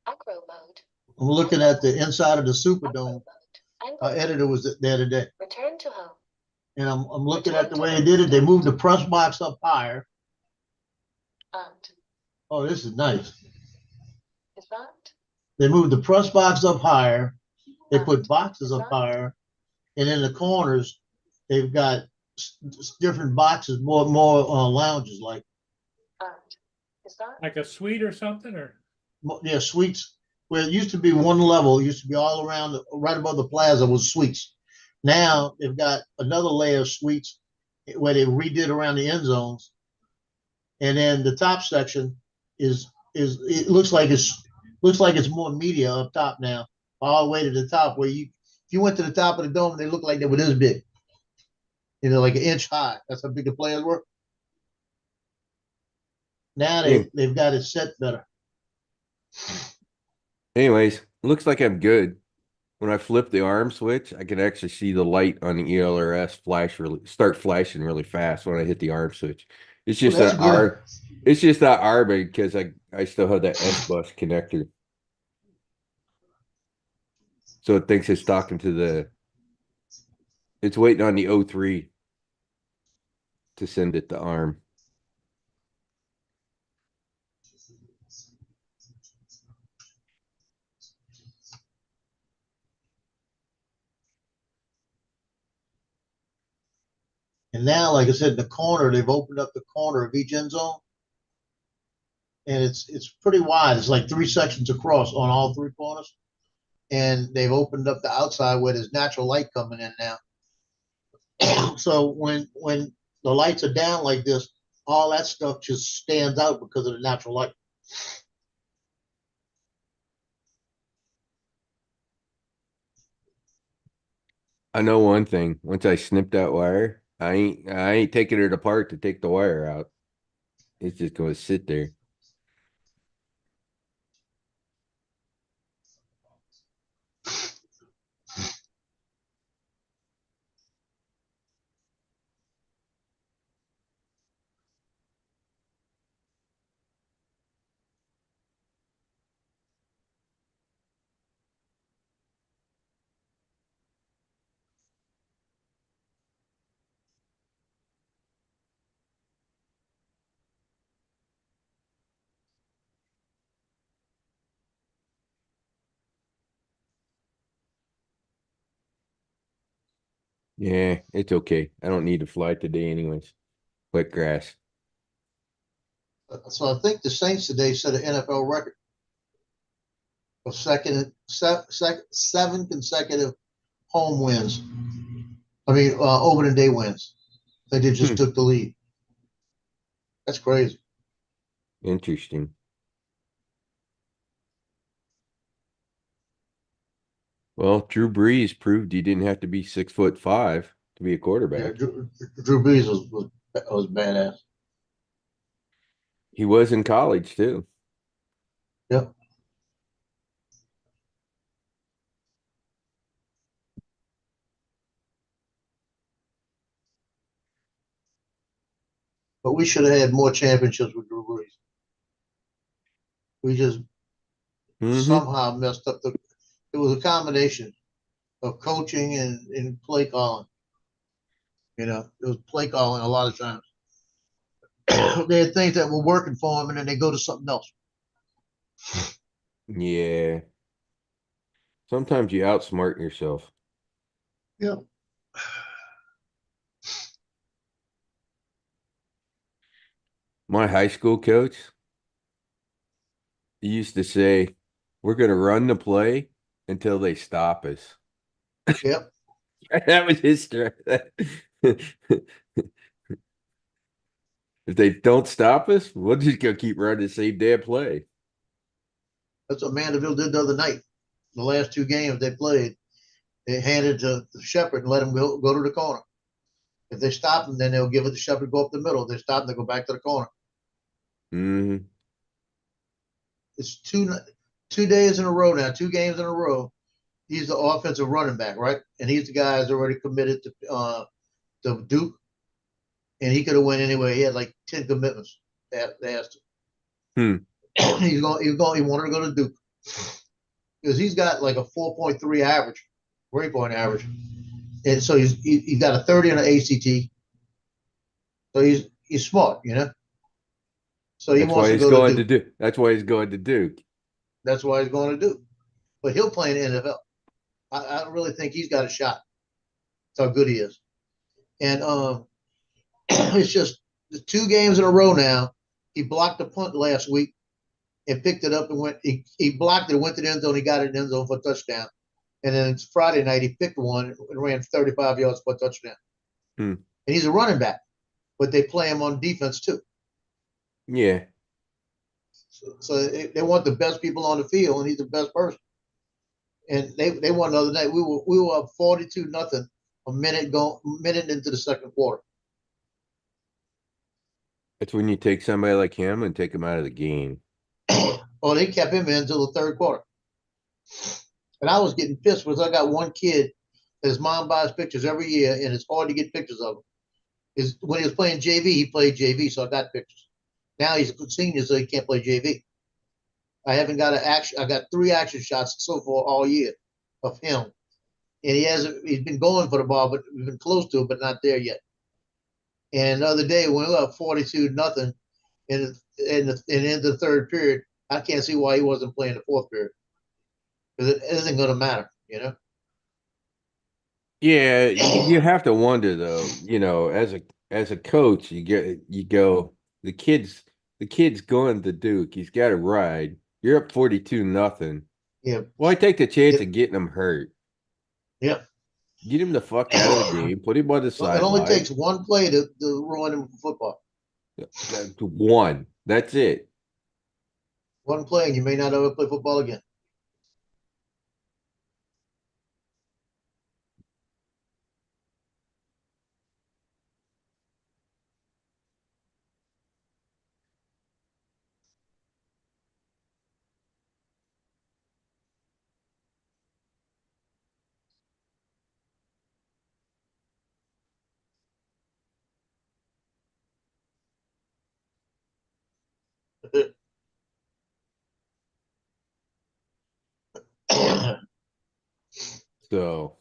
Acro mode. I'm looking at the inside of the Acro Superdome. mode. Angle Our editor was there today. Return to home. And I'm looking at the way they did it. They moved the press box up higher. And Oh, this is nice. is that? They moved the press box up higher. They put boxes up higher. And in the corners, they've got different boxes, more lounges, like. And is that? Like a suite or something, or? Yeah, suites. Where it used to be one level, it used to be all around, right above the plaza was suites. Now they've got another layer of suites where they redid around the end zones. And then the top section is it looks like it's more media up top now, all the way to the top, where if you went to the top of the dome, they look like they were this big. You know, like an inch high. That's how big the players were. Now they've got it set better. Anyways, looks like I'm good. When I flip the arm switch, I can actually see the light on the ELRS start flashing really fast when I hit the arm switch. It's just it's just that R because I still have that S bus connector. So it thinks it's talking to it's waiting on the O3 to send it to ARM. And now, like I said, the corner, they've opened up the corner of each end zone. And it's pretty wide. It's like 3 sections across on all 3 corners. And they've opened up the outside where there's natural light coming in now. So when the lights are down like this, all that stuff just stands out because of the natural light. I know one thing. Once I snip that wire, I ain't taking it apart to take the wire out. It's just gonna sit there. Yeah, it's okay. I don't need to fly today anyways. Wet grass. So I think the Saints today set an NFL record of seven consecutive home wins. I mean, opening day wins. They just took the lead. That's crazy. Interesting. Well, Drew Brees proved he didn't have to be 6'5" to be a Yeah, quarterback. Drew Brees was badass. He was in college too. Yep. But we should have had more championships with Drew Brees. We just somehow messed up the. It was a combination of coaching and play calling. You know, it was play calling a lot of times. They had things that were working for them, and then they go to something else. Yeah. Sometimes you outsmart yourself. Yeah. My high school coach, he used to say, "We're going to run the play until they stop us." Yep. That was his strategy. If they don't stop us, we'll just go keep running the same damn play. That's what Mandeville did the other night. The last two games they played, they handed to Shepard and let him go to the corner. If they stop him, then they'll give it to Shepard, go up the middle. If they stop him, they go back to the corner. Mm-hmm. It's 2 days in a row now, 2 games in a row. He's the offensive running back, right? And he's the guy who's already committed to Duke, and he could have went anyway. He had like 10 commitments. They asked him. He wanted to go to Duke because he's got like a 4.3 average, grade point average, and so he's got a 30 on an ACT. So he's smart, you know. So he wants to go to Duke. That's why he's going to Duke. That's why he's going to Duke. But he'll play in the NFL. I really think he's got a shot. That's how good he is. And it's just the 2 games in a row now. He blocked a punt last week and picked it up and went. He blocked it, went to the end zone. He got it in the end zone for a touchdown. And then it's Friday night. He picked one and ran 35 yards for a touchdown. And he's a running back, but they play him on defense too. Yeah. So they want the best people on the field, and he's the best person. And they won the other night. We were up 42-0 a minute into the second quarter. That's when you take somebody like him and take him out of the game. Well, they kept him in until the third quarter. And I was getting pissed because I got one kid that his mom buys pictures every year, and it's hard to get pictures of him. When he was playing JV, he played JV, so I got pictures. Now he's a senior, so he can't play JV. I haven't got I got 3 action shots so far all year of him. And he's been going for the ball, but we've been close to it, but not there yet. And the other day, when we were up 42-0 in the third period, I can't see why he wasn't playing the fourth period. Because it isn't going to matter, you know? Yeah, you have to wonder though, as a coach, you go, the kid's going to Duke. He's got a ride. You're up 42-0. Yeah. Why take the chance of getting him hurt? Yeah. Get him the fuck out of the game. Put him on the sideline. It only takes one play to ruin him for football. One. That's it. One play, and you may not ever play football again. So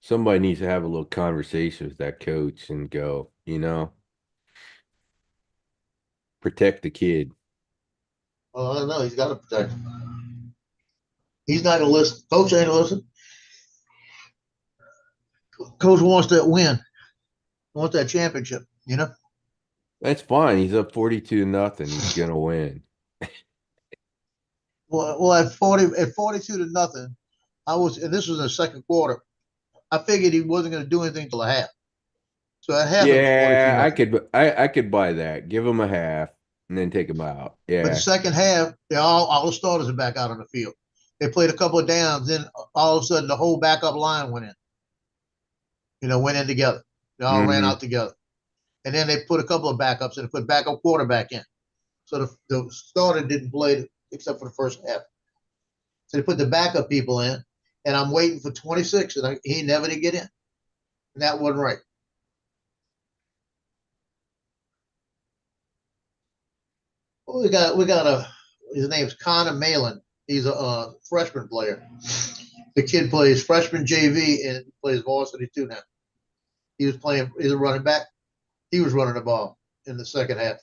somebody needs to have a little conversation with that coach and go, protect the kid. Well, I don't know. He's got to protect him. He's not gonna listen. Coach ain't gonna listen. Coach wants that win. Wants that championship. That's fine. He's up 42-0. He's gonna win. Well, at 42-0, and this was in the second quarter. I figured he wasn't going to do anything till a half. So at half, Yeah, it was 42-0. I could buy that. Give him a half and then take him out. But Yeah. the second half, all the starters are back out on the field. They played a couple of downs, then all of a sudden the whole backup line went in. Went in together. They all ran out together. And then they put a couple of backups and put backup quarterback in. So the starter didn't play except for the first half. So they put the backup people in, and I'm waiting for 26, and he never did get in. And that wasn't right. Well, we got his name's Connor Malin. He's a freshman player. The kid plays freshman JV and plays varsity too now. He's a running back. He was running the ball in the second half.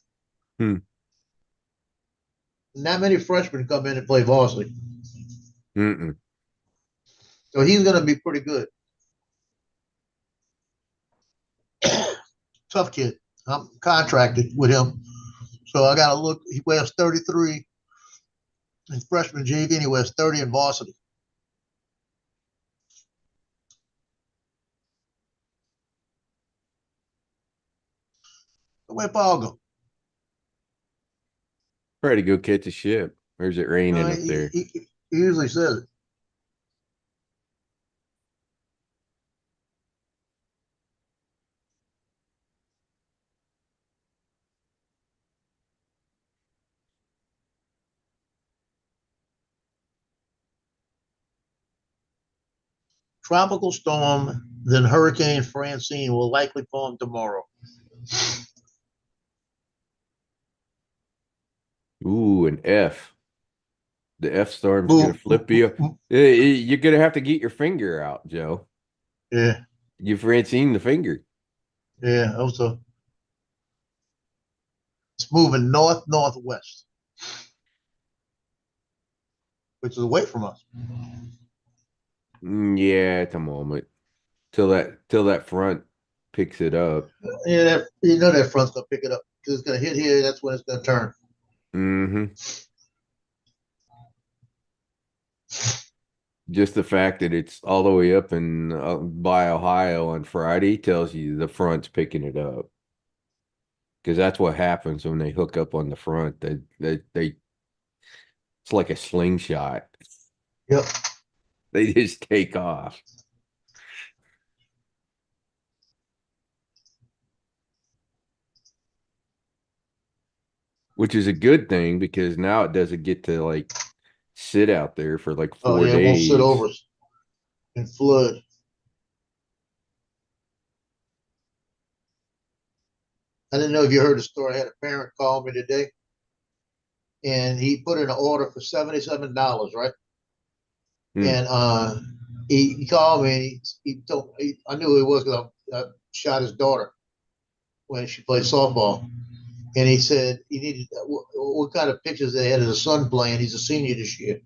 Not many freshmen come in and play varsity. So he's going to be pretty good. Tough kid. I'm contracted with him. So I got to look. He wears 33 in freshman JV, and he wears 30 in varsity. Where'd Paul go? Try to go catch a ship. Or is it raining up there? He usually says it. Tropical storm, then Hurricane Francine will likely form tomorrow. Ooh, an F. The F storm's gonna flip you. You're gonna have to get your finger out, Joe. Yeah. You've Francine the finger. Yeah, also. It's moving northwest, which is away from us. Yeah, at the moment. Till that front picks it up. Yeah, that front's gonna pick it up because it's gonna hit here. That's when it's gonna turn. Just the fact that it's all the way up in by Ohio on Friday tells you the front's picking it up. Because that's what happens when they hook up on the front. They it's like a slingshot. Yep. They just take off. Which is a good thing because now it doesn't get to like sit out there for like 4 days. It won't sit over us and flood. I didn't know if you heard the story. I had a parent call me today, and he put in an order for $77, right? And he called me. He told me, I knew who he was because I shot his daughter when she played softball. And he said he needed what kind of pictures they had of his son playing. He's a senior this year.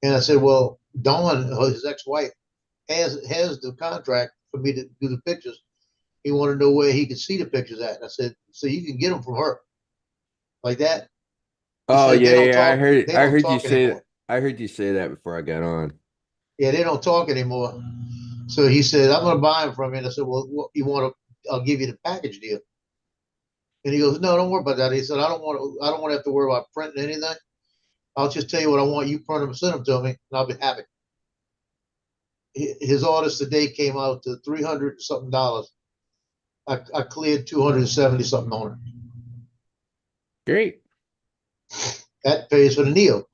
And I said, well, Dawn, his ex-wife, has the contract for me to do the pictures. He wanted to know where he could see the pictures at. And I said, so you can get them from her, like that. Oh yeah, I heard you say that. I heard you say that before I got on. Yeah, they don't talk anymore. So he said, I'm going to buy them from you. And I said, well, what you want to? I'll give you the package deal. And he goes, no, don't worry about that. He said, I don't want to have to worry about printing anything. I'll just tell you what I want. You print them and send them to me, and I'll be happy. His orders today came out to $300 something. I cleared 270 something on it. Great. That pays for the Neo.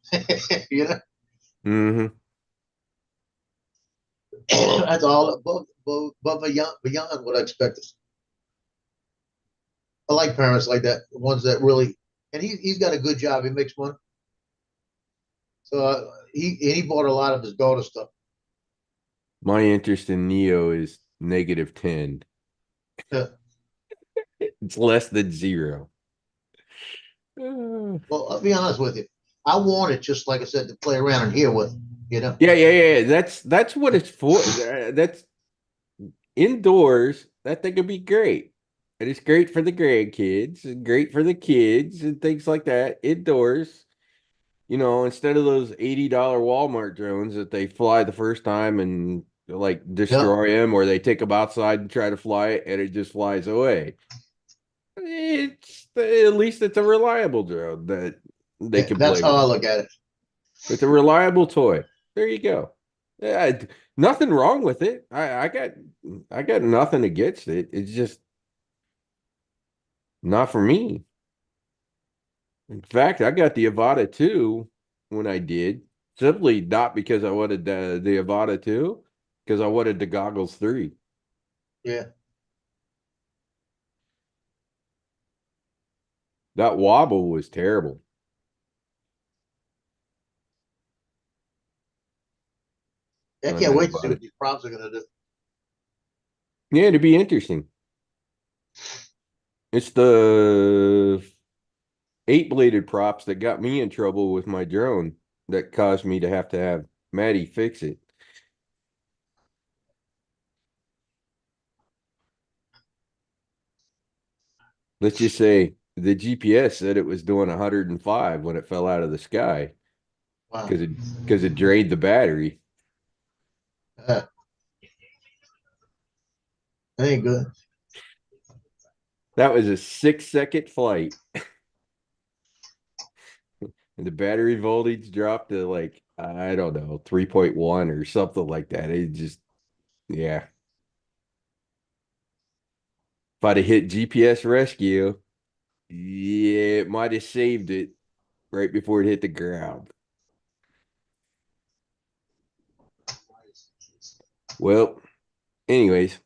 That's all above beyond what I expected. I like parents like that, the ones that really, and he's got a good job. He makes money. So he bought a lot of his daughter's stuff. My interest in Neo is -10. Yeah. It's less than 0. Well, I'll be honest with you. I want it just like I said to play around and here with, you know. Yeah. That's what it's for. That's indoors. That thing could be great. And it's great for the grandkids and great for the kids and things like that. Indoors, instead of those $80 Walmart drones that they fly the first time and like destroy them, or they take them outside and try to fly it and it just flies away. At least it's a reliable drone that they can That's play how I with. look at it. It's a reliable toy. There you go. Yeah, nothing wrong with it. I got nothing against it. It's just not for me. In fact, I got the Avata 2 when I did, simply not because I wanted the Avata 2, because I wanted the Goggles 3. Yeah. That wobble was terrible. I I can't know wait to see about what it. these props are gonna do. Yeah, it'd be interesting. It's the 8-bladed props that got me in trouble with my drone that caused me to have Maddie fix it. Let's just say the GPS said it was doing 105 when it fell out of the sky Wow. because it drained the battery. That ain't good. That was a 6-second flight. And the battery voltage dropped to like, I don't know, 3.1 or something like that. It just, yeah. If I'd have hit GPS rescue, yeah, it might have saved it right before it hit the ground. Well, anyways,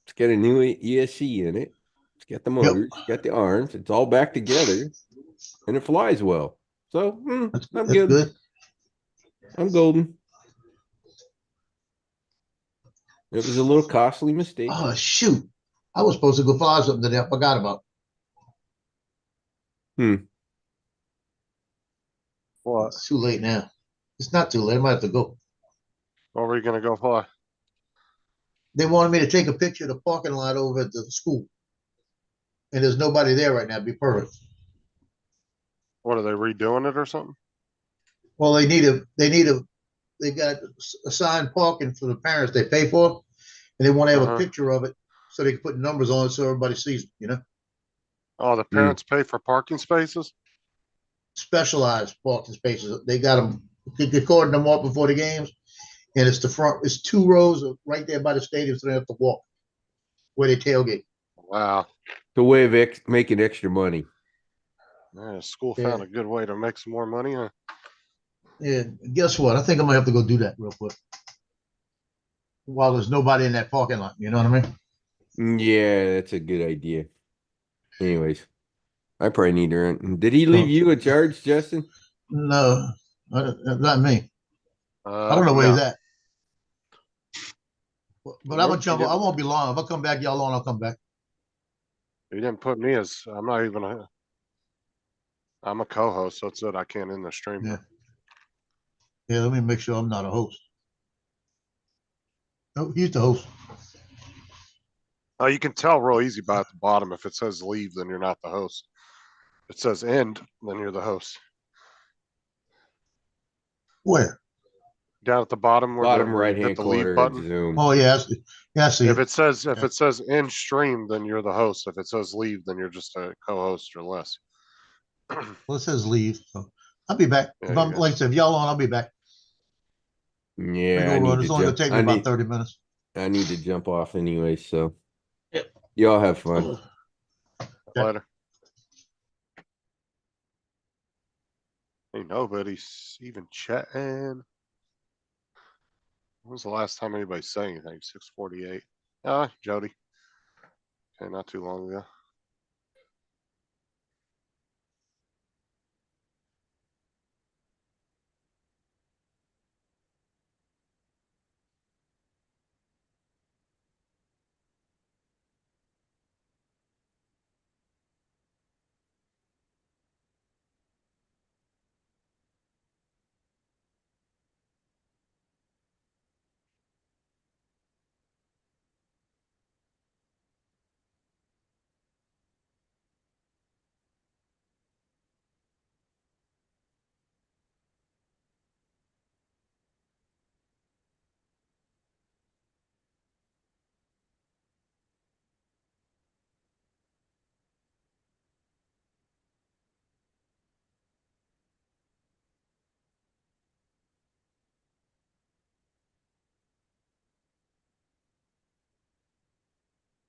it's got a new ESC in it. It's got the motors, it's got the arms. It's all back together, and it flies well. So I'm That's good. good. I'm golden. It was a little costly mistake. Oh shoot! I was supposed to go fly something today. I forgot about. What? It's too late now. It's not too late. I might have to go. Where were you gonna go fly? They wanted me to take a picture of the parking lot over at the school, and there's nobody there right now. It'd be perfect. What, are they redoing it or something? Well, they got assigned parking for the parents they pay for, and they want to have a picture of it so they can put numbers on it so everybody sees it, you know? Oh, the parents pay for parking spaces? Specialized parking spaces. They got them, they cordon them off before the games, and it's the front, it's 2 rows right there by the stadium, so they have to walk where they tailgate. Wow. The way of making extra money. Yeah, school found a good way to make some more money, huh? Yeah, guess what? I think I might have to go do that real quick while there's nobody in that parking lot. You know what I mean? Yeah, that's a good idea. Anyways, I probably need to run. Did he leave you in charge, Justin? No, not me. I don't know where he's at. But I'm gonna jump. I won't be long. If I come back, y'all on. I'll come back. He didn't put me as. I'm not even a. I'm a co-host, so it's it. I can't end the stream. Yeah. Yeah. Let me make sure I'm not a host. No, he's the host. Oh, you can tell real easy by at the bottom. If it says leave, then you're not the host. If it says end, then you're the host. Where? Down at the bottom where Bottom you right hit hand the leave corner of button. Zoom. Oh yeah, I see If it. it says end stream, then you're the host. If it says leave, then you're just a co-host or less. Well, it says leave. So I'll be back. Yeah, If I'm like I said, if y'all on, I'll be back. Yeah, I go run. It's only gonna take me about 30 minutes. I need to jump off anyway, so Yep. y'all have fun. Later. Hey, nobody's even chatting. When was the last time anybody said anything? 6:48. Ah, Jody. Okay, not too long ago.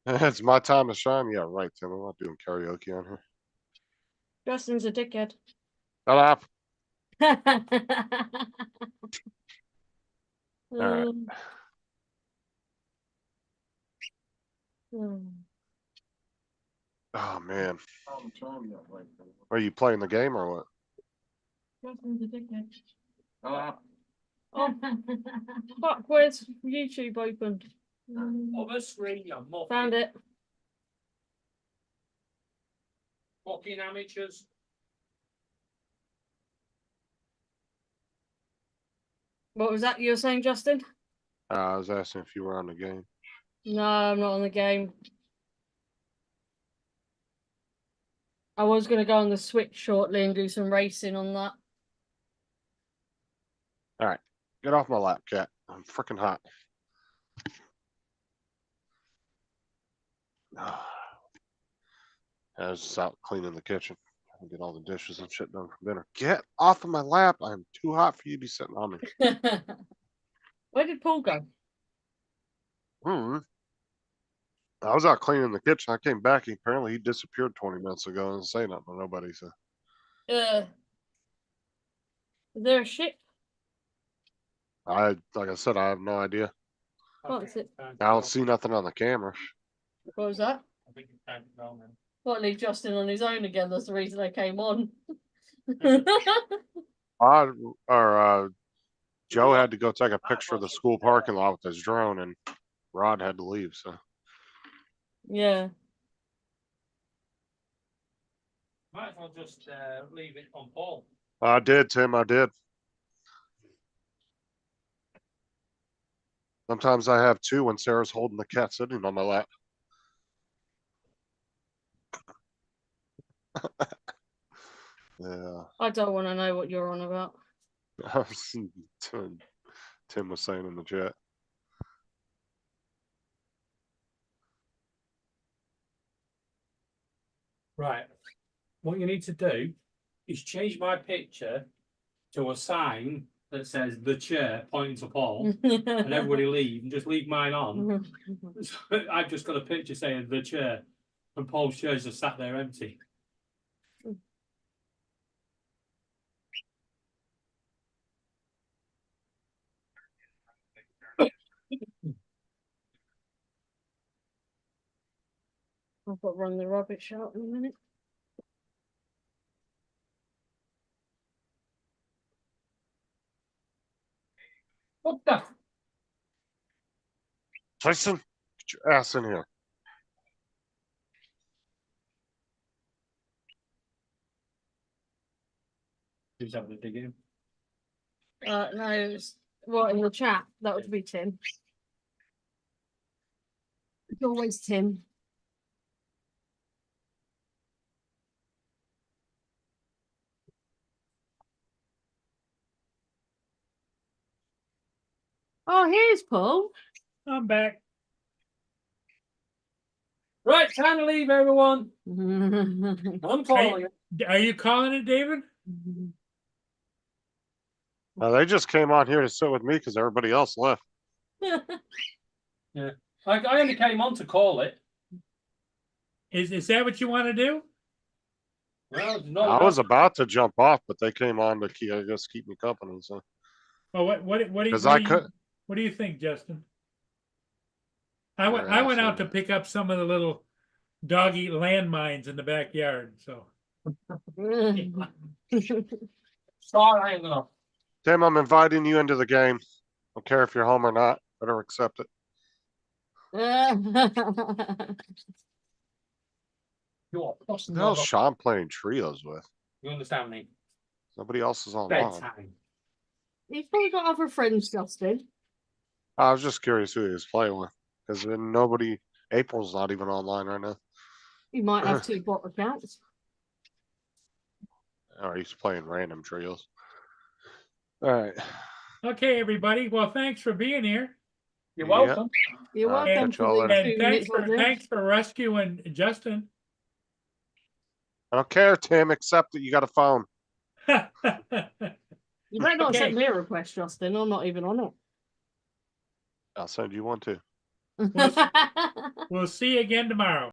It's my time to shine. Yeah, right, Tim. I'm not doing karaoke on here. Justin's a dickhead. Shut up. Um, right. Oh man. Are you playing the game or what? Justin's a dickhead. Oh, fuck, where's YouTube opened? Found it. Fucking amateurs. What was that you were saying, Justin? I was asking if you were on the game. No, I'm not on the game. I was going to go on the Switch shortly and do some racing on that. All right, get off my lap, cat. I'm freaking hot. I was just out cleaning the kitchen. Get all the dishes and shit done from dinner. Get off of my lap. I'm too hot for you to be sitting on me. Where did Paul go? I was out cleaning the kitchen. I came back. Apparently he disappeared 20 minutes ago and say nothing to nobody. So Is there a ship? like I said, I have no idea. What's it? I don't see nothing on the camera. What was that? I think it's time to go, man. What, leave Justin on his own again? That's the reason I came on. Joe had to go take a picture of the school parking lot with his drone, and Rod had to leave. So Yeah. Might as well just leave it on Paul. I did, Tim. I did. Sometimes I have two when Sarah's holding the cat sitting on my lap. Yeah. I don't want to know what you're on about. Tim was saying in the chat. Right. What you need to do is change my picture to a sign that says the chair pointing to Paul and everybody leave and just leave mine on. I've just got a picture saying the chair and Paul's chair's just sat there empty. I've got to run the rubbish out in a minute. What the? Tyson, get your ass in here. Who's having a dig in? No, it's what in the chat. That would be Tim. It's always Tim. Oh, here's Paul. I'm back. Right, time to leave, everyone. I'm calling it. Are you calling it, David? Now, they just came on here to sit with me because everybody else left. Yeah, I only came on to call it. Is that what you want to do? Well, no, I was about to jump off, but they came on to keep, I guess, keep me company. So, well, what do you? What do you think, Justin? I went out to pick up some of the little doggy landmines in the backyard. So. Sorry, hang on. Tim, I'm inviting you into the game. Don't care if you're home or not. Better accept it. Who else Sean playing trios with? You understand me? Nobody else is online. Bedtime. You've probably got other friends, Justin. I was just curious who he was playing with. Because nobody, April's not even online right now. You might have two bot accounts. Or he's playing random trios. All right. Okay, everybody. Well, thanks for being here. You're welcome. You're welcome. Thanks for rescuing Justin. I don't care, Tim, except that you got a phone. You better not send me a request, Justin. I'm not even on it. I'll send you one too. We'll see you again tomorrow.